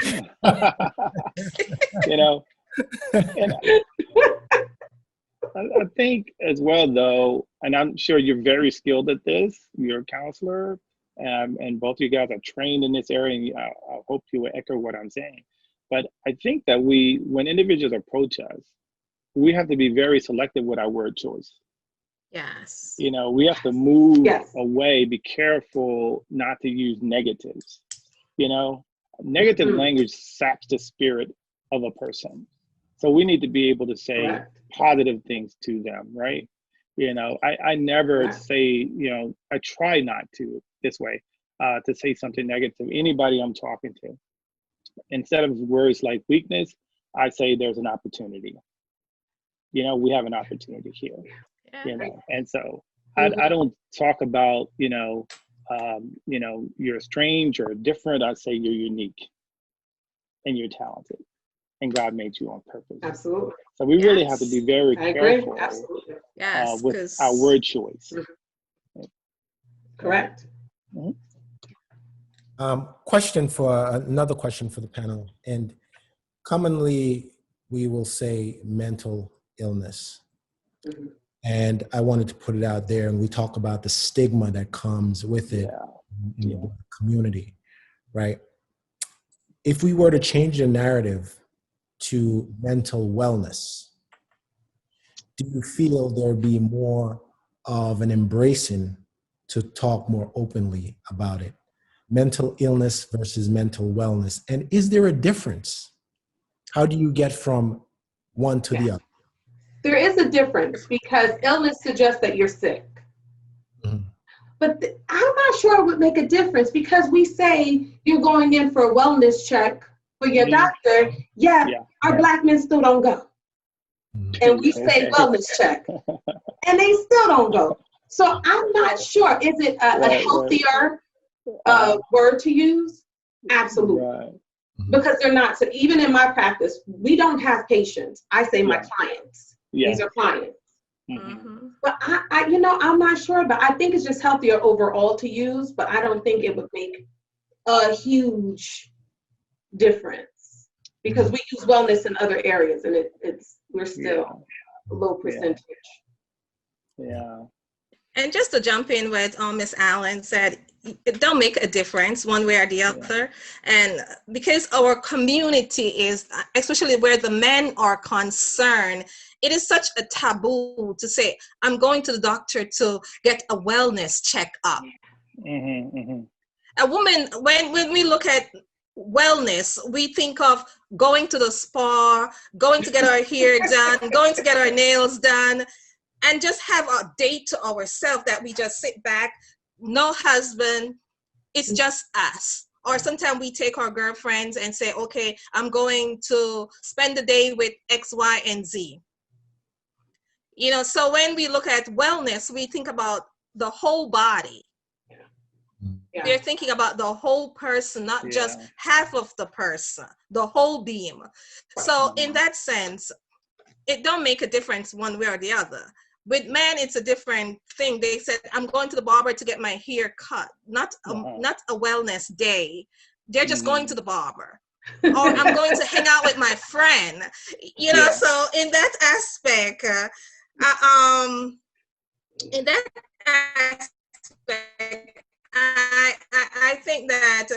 I think as well, though, and I'm sure you're very skilled at this. You're a counselor, and both of you guys are trained in this area. And I hope you will echo what I'm saying. But I think that when individuals approach us, we have to be very selective with our word choice. Yes. You know, we have to move Yes. away, be careful not to use negatives. You know, negative language saps the spirit of a person. So we need to be able to say Correct. positive things to them, right? You know, I never Correct. say, you know, I try not to this way, to say something negative, anybody I'm talking to. Instead of words like weakness, I say there's an opportunity. You know, we have an opportunity here, Yeah. you know, and so I don't talk about, you know, you're strange or different. I say you're unique and you're talented and God made you on purpose. Absolutely. So we really have to be very I agree. careful Absolutely. Yes, with our word choice. Correct. Another question for the panel. And commonly we will say mental illness. And I wanted to put it out there, and we talk about the stigma that comes with it in the Black community, right? If we were to change the narrative to mental wellness, do you feel there'd be more of an embracing to talk more openly about it? Mental illness versus mental wellness. And is there a difference? How do you get from one to the other? There is a difference because illness suggests that you're sick. But I'm not sure it would make a difference because we say you're going in for a wellness check for your doctor. Yeah, our Black men still don't go. And we say wellness check. And they still don't go. So I'm not sure. Is it a healthier word to use? Absolutely. Because they're not. So even in my practice, we don't have patients. I say my clients. These are clients. But I, you know, I'm not sure, but I think it's just healthier overall to use, but I don't think it would make a huge difference because we use wellness in other areas and we're still a low percentage. And just to jump in what Miss Allen said, it don't make a difference one way or the other. And because our community is, especially where the men are concerned, it is such a taboo to say, I'm going to the doctor to get a wellness checkup. A woman, when we look at wellness, we think of going to the spa, going to get our hair done, going to get our nails done, and just have a date to ourselves that we just sit back, no husband, it's just us. Or sometimes we take our girlfriends and say, okay, I'm going to spend the day with X, Y, and Z. You know, so when we look at wellness, we think about the whole body. They're thinking about the whole person, not just half of the person, the whole being. So in that sense, it don't make a difference one way or the other. With men, it's a different thing. They said, I'm going to the barber to get my hair cut, not a wellness day. They're just going to the barber. Or I'm going to hang out with my friend. You know, so in that aspect, I think that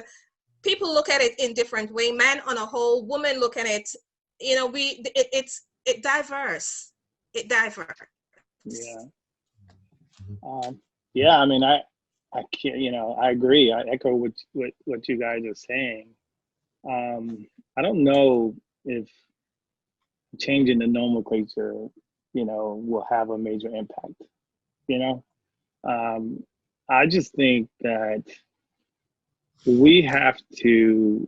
people look at it in different way. Man on a whole, women look at it, you know, it diverse. It diverse. I mean, I can't, you know, I agree. I echo what you guys are saying. I don't know if changing the nomenclature, you know, will have a major impact, you know? I just think that we have to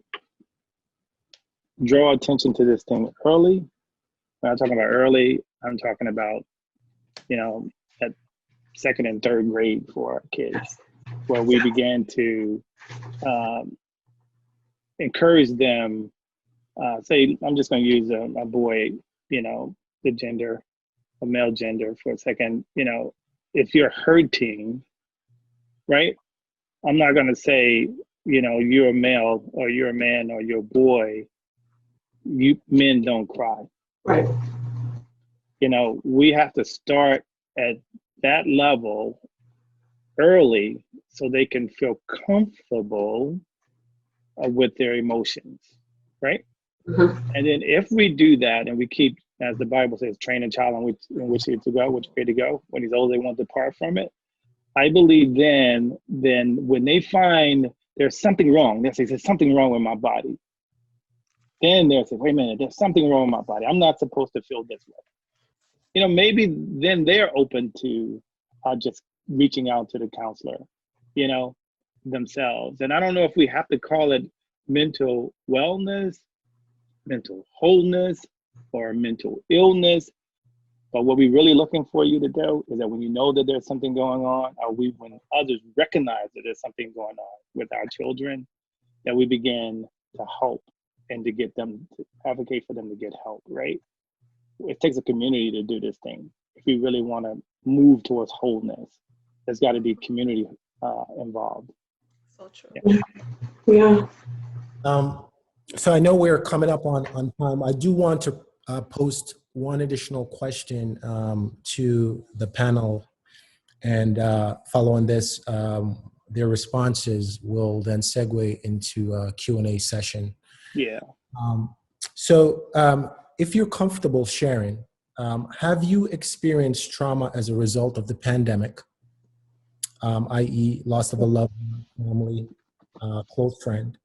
draw attention to this thing early. When I'm talking about early, I'm talking about, you know, at second and third grade for our kids, where we began to encourage them, say, I'm just going to use a boy, you know, the gender, a male gender for a second, you know, if you're hurting, right? I'm not going to say, you know, you're a male or you're a man or you're a boy. Men don't cry. Right. we have to start at that level early so they can feel comfortable with their emotions, right? Mhm. And then if we do that and we keep, as the Bible says, train a child in which he is to go, which way to go. When he's old, they won't depart from it. I believe then when they find there's something wrong, they say there's something wrong with my body. Then they'll say, wait a minute, there's something wrong with my body. I'm not supposed to feel this way. Maybe then they're open to just reaching out to the counselor, themselves. And I don't know if we have to call it mental wellness, mental wholeness, or mental illness. But what we're really looking for you to do is that when you know that there's something going on, or when others recognize that there's something going on with our children, that we begin to help and to get them, to advocate for them to get help, right? It takes a community to do this thing. If we really want to move towards wholeness, there's got to be community involved. So true. Yeah. So I know we're coming up on time. I do want to post one additional question to the panel, and following this, their responses will then segue into a Q&A session. Yeah. So if you're comfortable sharing, have you experienced trauma as a result of the pandemic, i.e. loss of a loved one, family, close friend,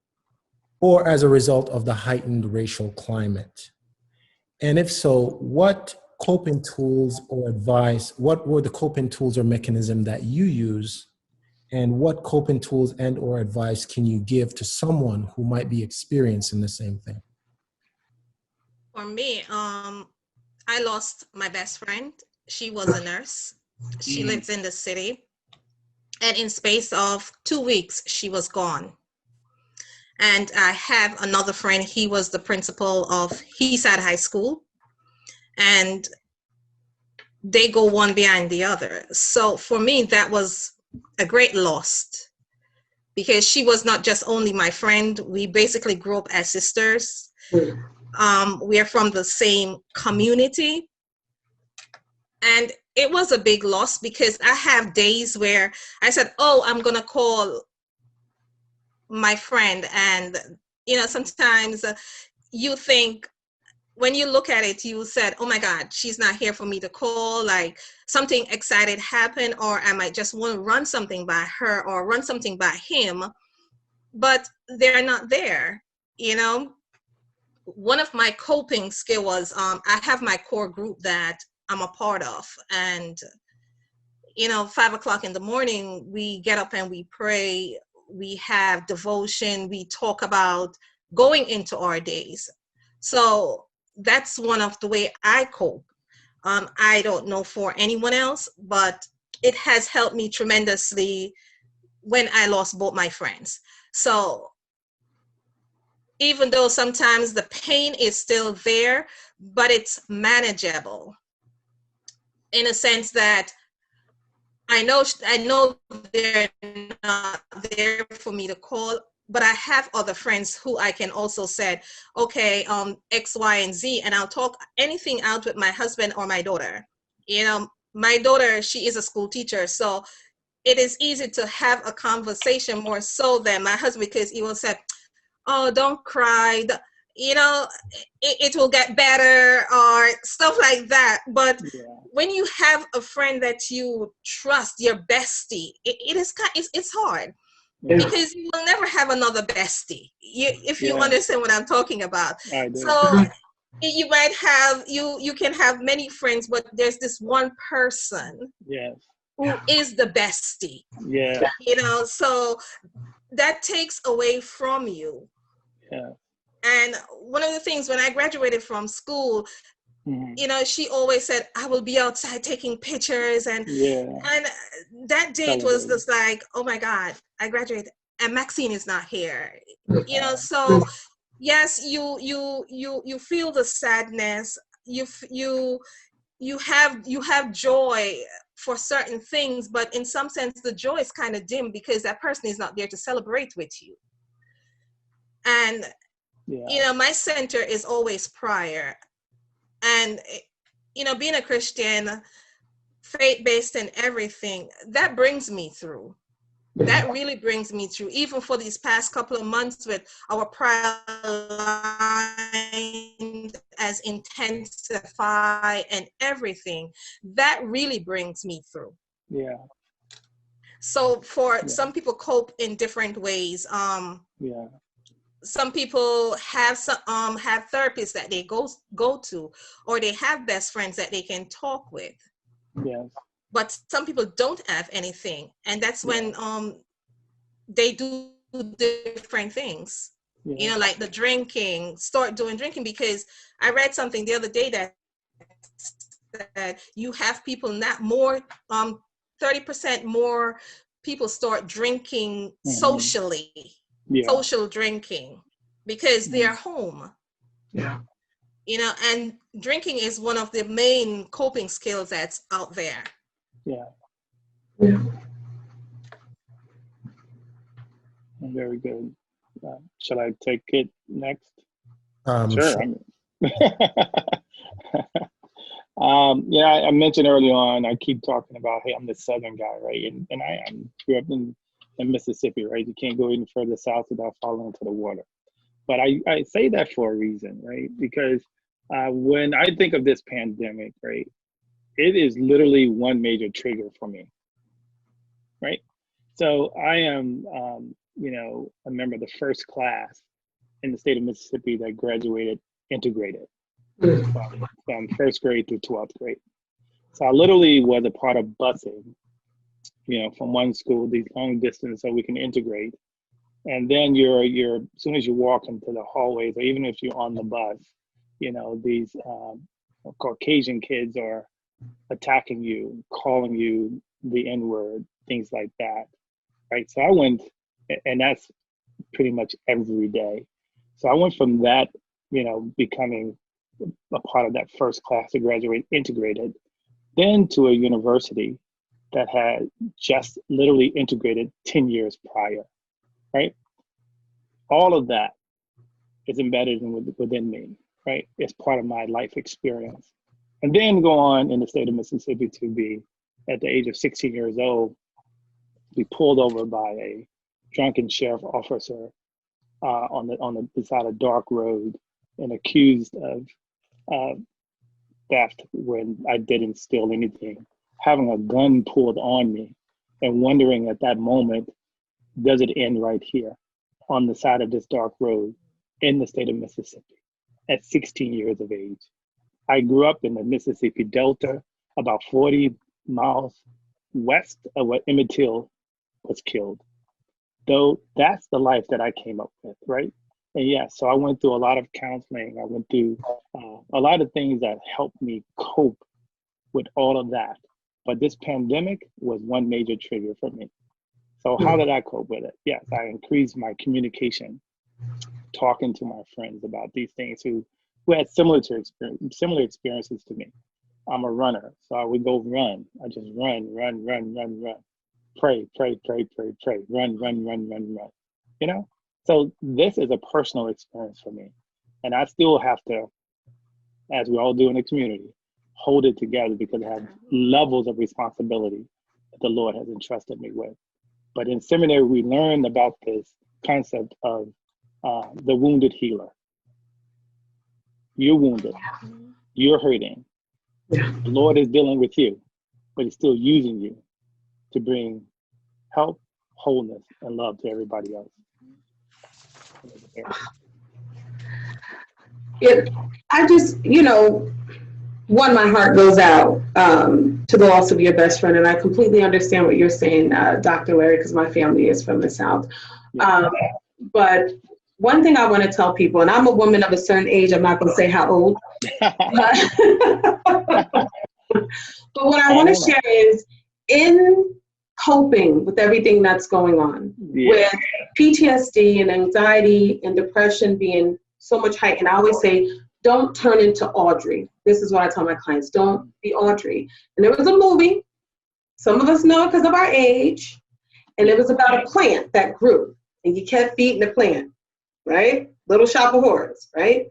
or as a result of the heightened racial climate? And if so, what coping tools or advice, what were the coping tools or mechanism that you use, and what coping tools and or advice can you give to someone who might be experiencing the same thing? For me, I lost my best friend. She was a nurse. She lives in the city. And in space of 2 weeks, she was gone. And I have another friend. He was the principal of Heaside High School. And they go one behind the other. So for me, that was a great loss, because she was not just only my friend. We basically grew up as sisters. We are from the same community. And it was a big loss, because I have days where I said, oh, I'm going to call my friend. And, sometimes you think, when you look at it, you said, oh my God, she's not here for me to call. Like something excited happened, or I might just want to run something by her or run something by him, but they're not there. One of my coping skills was I have my core group that I'm a part of. And, 5 o'clock in the morning, we get up and we pray. We have devotion. We talk about going into our days. So that's one of the way I cope. I don't know for anyone else, but it has helped me tremendously when I lost both my friends. So even though sometimes the pain is still there, but it's manageable, in a sense that I know they're not there for me to call, but I have other friends who I can also say, okay, X, Y, and Z, and I'll talk anything out with my husband or my daughter. My daughter, she is a school teacher, so it is easy to have a conversation more so than my husband, because he will say, oh, don't cry, it will get better, or stuff like that. But when you have a friend that you trust, your bestie, it's hard, because you will never have another bestie. If you understand what I'm talking about. I do. So you might have, you can have many friends, but there's this one person who is the bestie. So that takes away from you. And one of the things, when I graduated from school, she always said, I will be outside taking pictures. And that date was just like, oh my God, I graduated and Maxine is not here. So yes, you feel the sadness. You have joy for certain things, but in some sense, the joy is kind of dim, because that person is not there to celebrate with you. And my center is always prayer. And you know, being a Christian, faith-based and everything, that brings me through. That really brings me through, even for these past couple of months with our prayer line as intensify and everything. That really brings me through. Yeah. So for some people cope in different ways. Yeah. Some people have therapists that they go to, or they have best friends that they can talk with. Yes. But some people don't have anything, and that's when they do different things. You know, like the drinking, start doing drinking, because I read something the other day that said you have people not more 30% more people start drinking socially, social drinking, because they're home. Yeah. You know, and drinking is one of the main coping skills that's out there. Yeah. Yeah. Very good. Shall I take it next? Sure. Sure. Yeah, I mentioned early on, I keep talking about, hey, I'm the Southern guy, right? And I grew up in Mississippi, right? You can't go any further south without falling into the water. But I say that for a reason, right? Because when I think of this pandemic, right, it is literally one major trigger for me, right? So I am, you know, a member of the first class in the state of Mississippi that graduated integrated from first grade through 12th grade. So I literally was a part of busing, you know, from one school, these long distance, so we can integrate. And then you're as soon as you walk into the hallways, or even if you're on the bus, you know, these Caucasian kids are attacking you, calling you the N-word, things like that, right? So I went, and that's pretty much every day. So I went from that, you know, becoming a part of that first class to graduate integrated, then to a university that had just literally integrated 10 years prior, right? All of that is embedded within me, right? It's part of my life experience. And then go on in the state of Mississippi to be, at the age of 16 years old, be pulled over by a drunken sheriff officer on the beside a dark road and accused of theft when I didn't steal anything, having a gun pulled on me and wondering at that moment, does it end right here on the side of this dark road in the state of Mississippi at 16 years of age? I grew up in the Mississippi Delta, about 40 miles west of where Emmett Till was killed. Though that's the life that I came up with, right? And yeah, so I went through a lot of counseling. I went through a lot of things that helped me cope with all of that. But this pandemic was one major trigger for me. So how did I cope with it? Yes, I increased my communication, talking to my friends about these things who had similar experiences to me. I'm a runner, so I would go run. I just run. Pray, run. You know? So this is a personal experience for me. And I still have to, as we all do in the community, hold it together because I have levels of responsibility that the Lord has entrusted me with. But in seminary, we learned about this concept of the wounded healer. You're wounded, you're hurting. The Lord is dealing with you, but he's still using you to bring help, wholeness, and love to everybody else. I just, you know, my heart goes out to the loss of your best friend, and I completely understand what you're saying, Dr. Larry, because my family is from the South. But one thing I want to tell people, and I'm a woman of a certain age, I'm not going to say how old, but what I want to share is in coping with everything that's going on, with PTSD and anxiety and depression being so much heightened, I always say, don't turn into Audrey. This is what I tell my clients, don't be Audrey. And there was a movie, some of us know it because of our age, and it was about a plant that grew, and you kept feeding the plant, right? Little Shop of Horrors, right?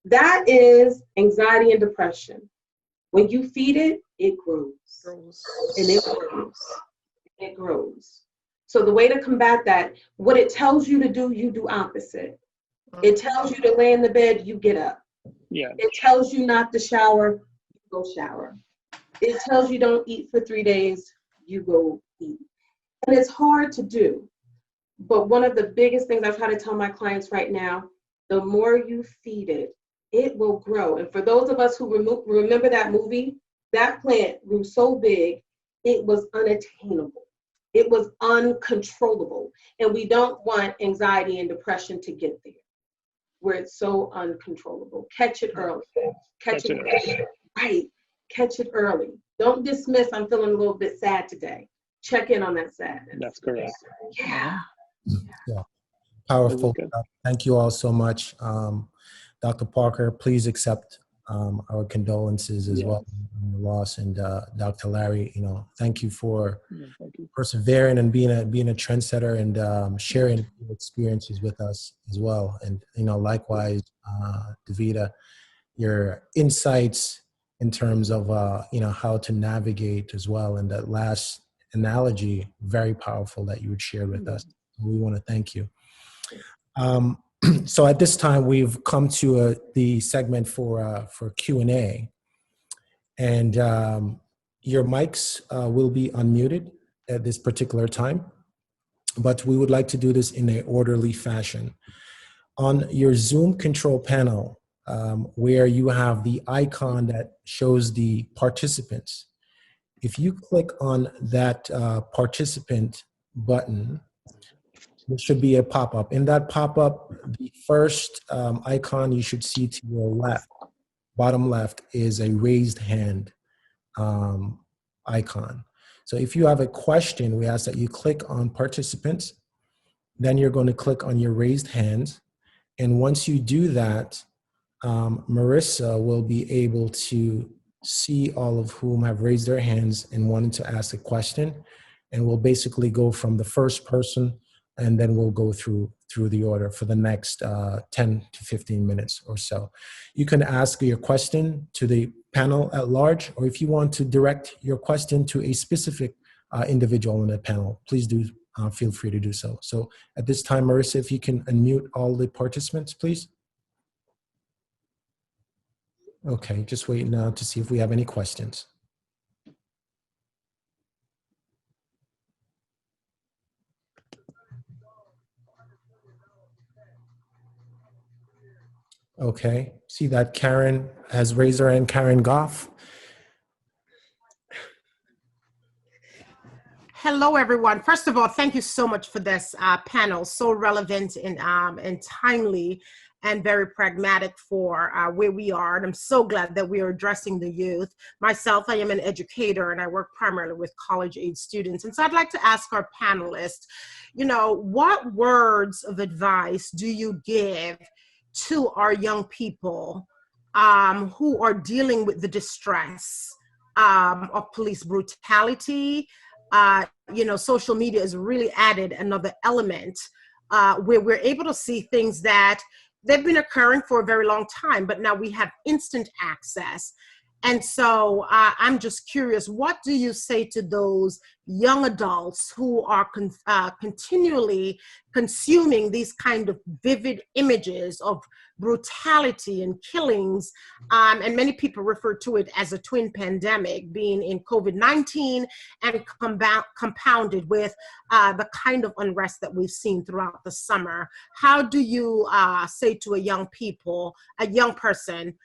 That is anxiety and depression. When you feed it, it grows. And it grows. It grows. So the way to combat that, what it tells you to do, you do opposite. It tells you to lay in the bed, you get up. Yeah. It tells you not to shower, you go shower. It tells you don't eat for 3 days, you go eat. And it's hard to do. But one of the biggest things I try to tell my clients right now, the more you feed it, it will grow. And for those of us who remember that movie, that plant grew so big, it was unattainable. It was uncontrollable. And we don't want anxiety and depression to get there, where it's so uncontrollable. Catch it early. Catch it early. Right. Catch it early. Don't dismiss, I'm feeling a little bit sad today. Check in on that sadness. That's correct. Yeah. Yeah. Powerful. Good. Thank you all so much. Dr. Parker, please accept our condolences as well on the loss. And Dr. Larry, thank you for persevering and being a trendsetter and sharing your experiences with us as well. And likewise, Davida, your insights in terms of how to navigate as well. And that last analogy, very powerful that you would share with us. We want to thank you. So at this time, we've come to the segment for Q&A. And your mics will be unmuted at this particular time, but we would like to do this in an orderly fashion. On your Zoom control panel, where you have the icon that shows the participants, if you click on that participant button, there should be a pop-up. In that pop-up, the first icon you should see to your left, bottom left, is a raised hand icon. So if you have a question, we ask that you click on participants, then you're going to click on your raised hands. And once you do that, Marissa will be able to see all of whom have raised their hands and wanted to ask a question. And we'll basically go from the first person, and then we'll go through the order for the next 10 to 15 minutes or so. You can ask your question to the panel at large, or if you want to direct your question to a specific individual in the panel, please do feel free to do so. So at this time, Marissa, if you can unmute all the participants, please. Okay, just waiting now to see if we have any questions. Okay, see that Karen has raised her hand, Karen Goff. Hello, everyone. First of all, thank you so much for this panel. So relevant and timely and very pragmatic for where we are. And I'm so glad that we are addressing the youth. Myself, I am an educator and I work primarily with college-age students. And so I'd like to ask our panelists, what words of advice do you give to our young people who are dealing with the distress of police brutality? Social media has really added another element where we're able to see things that they've been occurring for a very long time, but now we have instant access. And so I'm just curious, what do you say to those young adults who are continually consuming these kind of vivid images of brutality and killings? And many people refer to it as a twin pandemic, being in COVID-19 and compounded with the kind of unrest that we've seen throughout the summer. How do you say to a young person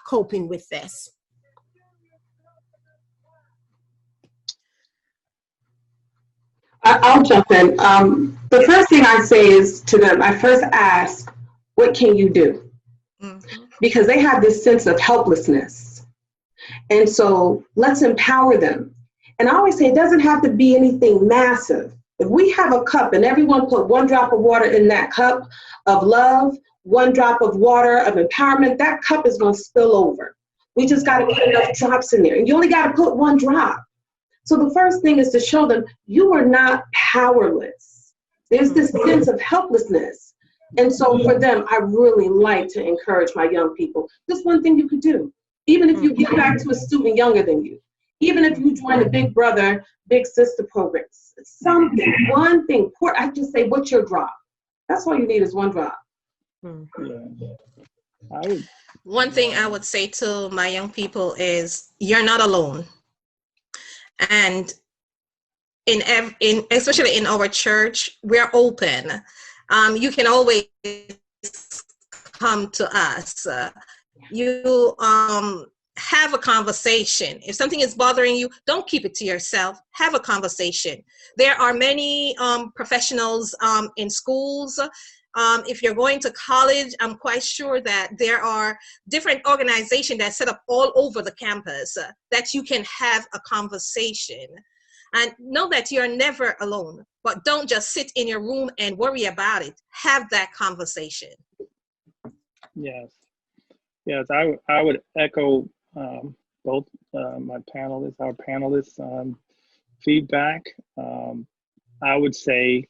coping with this? I'll jump in. The first thing I say is to them, I first ask, what can you do? Because they have this sense of helplessness. And so let's empower them. And I always say it doesn't have to be anything massive. If we have a cup and everyone put one drop of water in that cup of love, one drop of water of empowerment, that cup is going to spill over. We just got to put enough drops in there. And you only got to put one drop. So the first thing is to show them you are not powerless. There's this sense of helplessness. And so for them, I really like to encourage my young people, just one thing you could do. even if you get back to a student younger than you, even if you join a big brother, big sister programs, something, one thing. I just say, what's your drop? That's all you need is one drop. Yeah. One thing I would say to my young people is you're not alone. And especially in our church, we're open. You can always come to us. You have a conversation. If something is bothering you, don't keep it to yourself. Have a conversation. There are many professionals in schools. If you're going to college, I'm quite sure that there are different organizations that set up all over the campus that you can have a conversation. And know that you're never alone, but don't just sit in your room and worry about it. Have that conversation. Yes. Yes, I would echo both our panelists' feedback. I would say,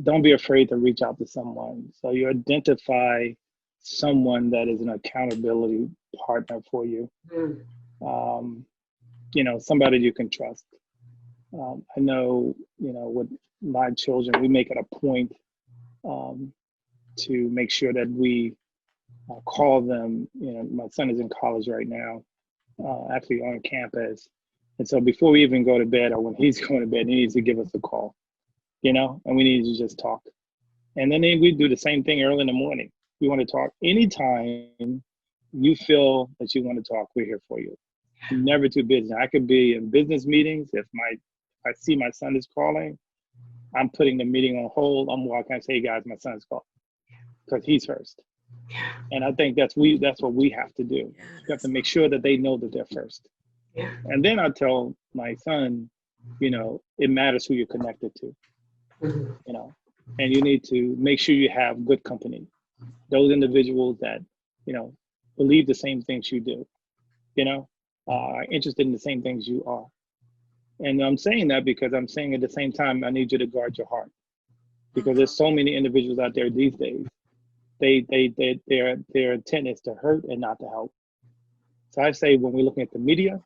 don't be afraid to reach out to someone. So you identify someone that is an accountability partner for you. Somebody you can trust. I know, with my children, we make it a point to make sure that we call them. My son is in college right now, actually on campus. And so before we even go to bed, or when he's going to bed, he needs to give us a call, and we need to just talk. And then we do the same thing early in the morning. We want to talk. Anytime you feel that you want to talk, we're here for you. I'm never too busy. I could be in business meetings. If I see my son is calling, I'm putting the meeting on hold. I'm walking. I say, hey guys, my son's calling, because he's first. And I think that's what we have to do. We have to make sure that they know that they're first. And then I tell my son, it matters who you're connected to, and you need to make sure you have good company. Those individuals that, believe the same things you do, are interested in the same things you are. And I'm saying that because I'm saying at the same time, I need you to guard your heart, because there's so many individuals out there these days. Their intent is to hurt and not to help. So I say, when we're looking at the media,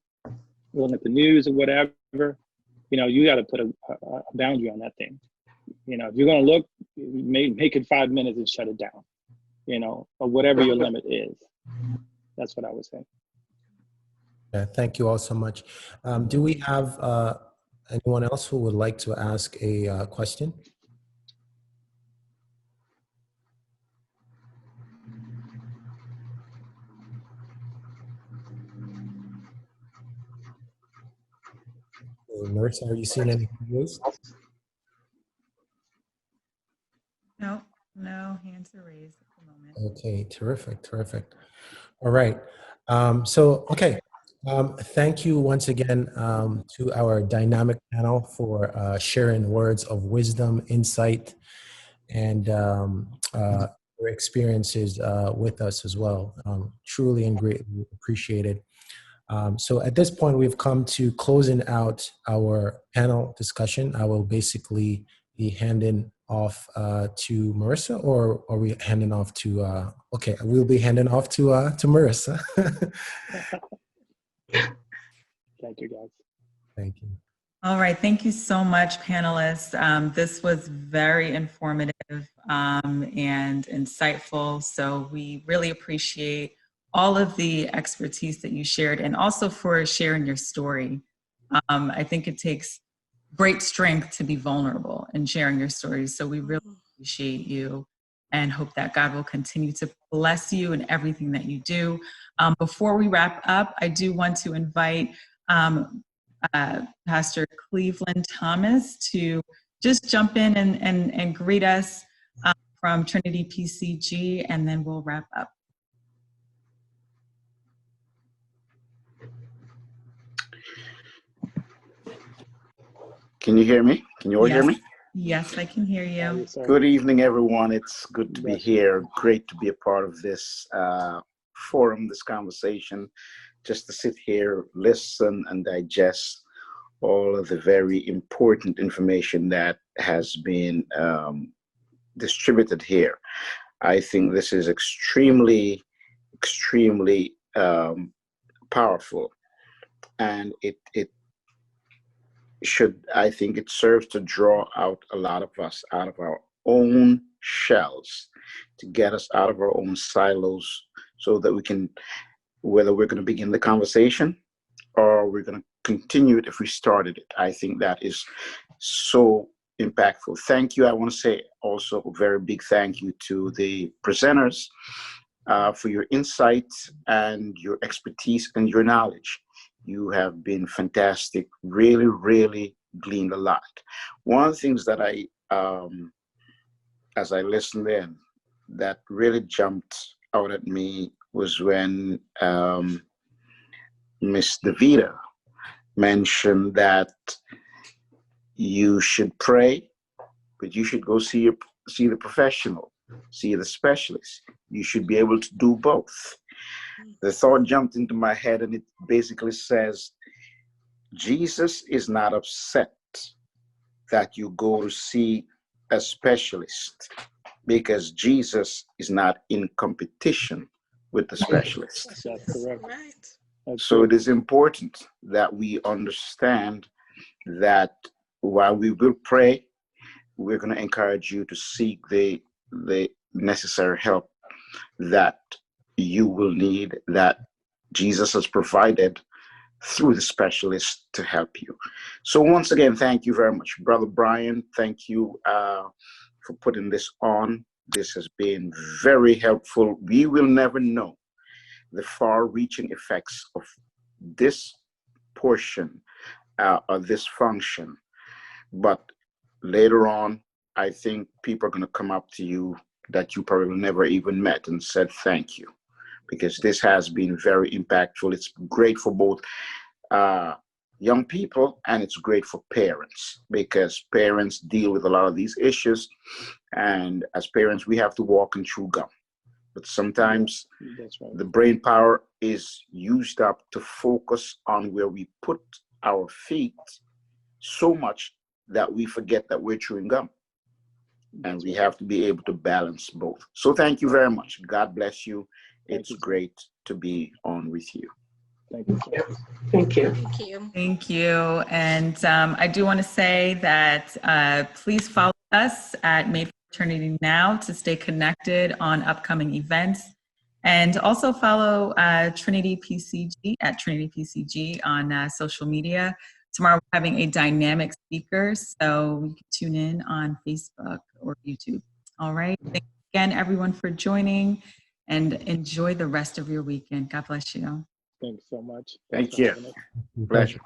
we're looking at the news or whatever, you got to put a boundary on that thing. If you're going to look, make it 5 minutes and shut it down, or whatever your limit is. That's what I would say. Yeah, thank you all so much. Do we have anyone else who would like to ask a question? Marissa, are you seeing any videos? No hands are raised at the moment. Okay, terrific. All right. Thank you once again to our dynamic panel for sharing words of wisdom, insight, and your experiences with us as well. Truly and greatly appreciated. So at this point, we've come to closing out our panel discussion. I will basically be handing off to Marissa, or are we handing off to, okay, we'll be handing off to Marissa. Thank you, guys. Thank you. All right, thank you so much, panelists. This was very informative and insightful. So we really appreciate all of the expertise that you shared, and also for sharing your story. I think it takes great strength to be vulnerable and sharing your stories. So we really appreciate you and hope that God will continue to bless you in everything that you do. Before we wrap up, I do want to invite Pastor Cleveland Thomas to just jump in and greet us from Trinity PCG, and then we'll wrap up. Can you hear me? Can you all hear me? Yes, I can hear you. Good evening, everyone. It's good to be here. Great to be a part of this forum, this conversation, just to sit here, listen, and digest all of the very important information that has been distributed here. I think this is extremely extremely powerful, and it should, I think it serves to draw out a lot of us out of our own shells, to get us out of our own silos, so that we can, whether we're going to begin the conversation or we're going to continue it if we started it. I think that is so impactful. Thank you. I want to say also a very big thank you to the presenters for your insights and your expertise and your knowledge. You have been fantastic. Really, really gleaned a lot. One of the things that as I listened in, that really jumped out at me was when Miss Davida mentioned that you should pray, but you should go see the professional, see the specialist. You should be able to do both. The thought jumped into my head, and it basically says, Jesus is not upset that you go to see a specialist, because Jesus is not in competition with the specialist. That's correct. Right. That's So good. it is important that we understand that while we will pray, we're going to encourage you to seek the necessary help that you will need, that Jesus has provided through the specialist to help you. So once again, thank you very much, Brother Brian. Thank you for putting this on. This has been very helpful. We will never know the far-reaching effects of this portion or this function, but later on, I think people are going to come up to you that you probably never even met and said thank you, because this has been very impactful. It's great for both young people, and it's great for parents, because parents deal with a lot of these issues, and as parents, we have to walk and chew gum. But sometimes That's right. the brain power is used up to focus on where we put our feet so much that we forget that we're chewing gum. And we have to be able to balance both. So thank you very much. God bless you. It's great to be on with you. Thank you. Thank you. Thank you. Thank you. And I do want to say that please follow us at Made for Eternity Now to stay connected on upcoming events. And also follow Trinity PCG at Trinity PCG on social media. Tomorrow we're having a dynamic speaker, so you can tune in on Facebook or YouTube. All right. Thank you again, everyone, for joining, and enjoy the rest of your weekend. God bless you. Thanks so much. Thank you. Pleasure.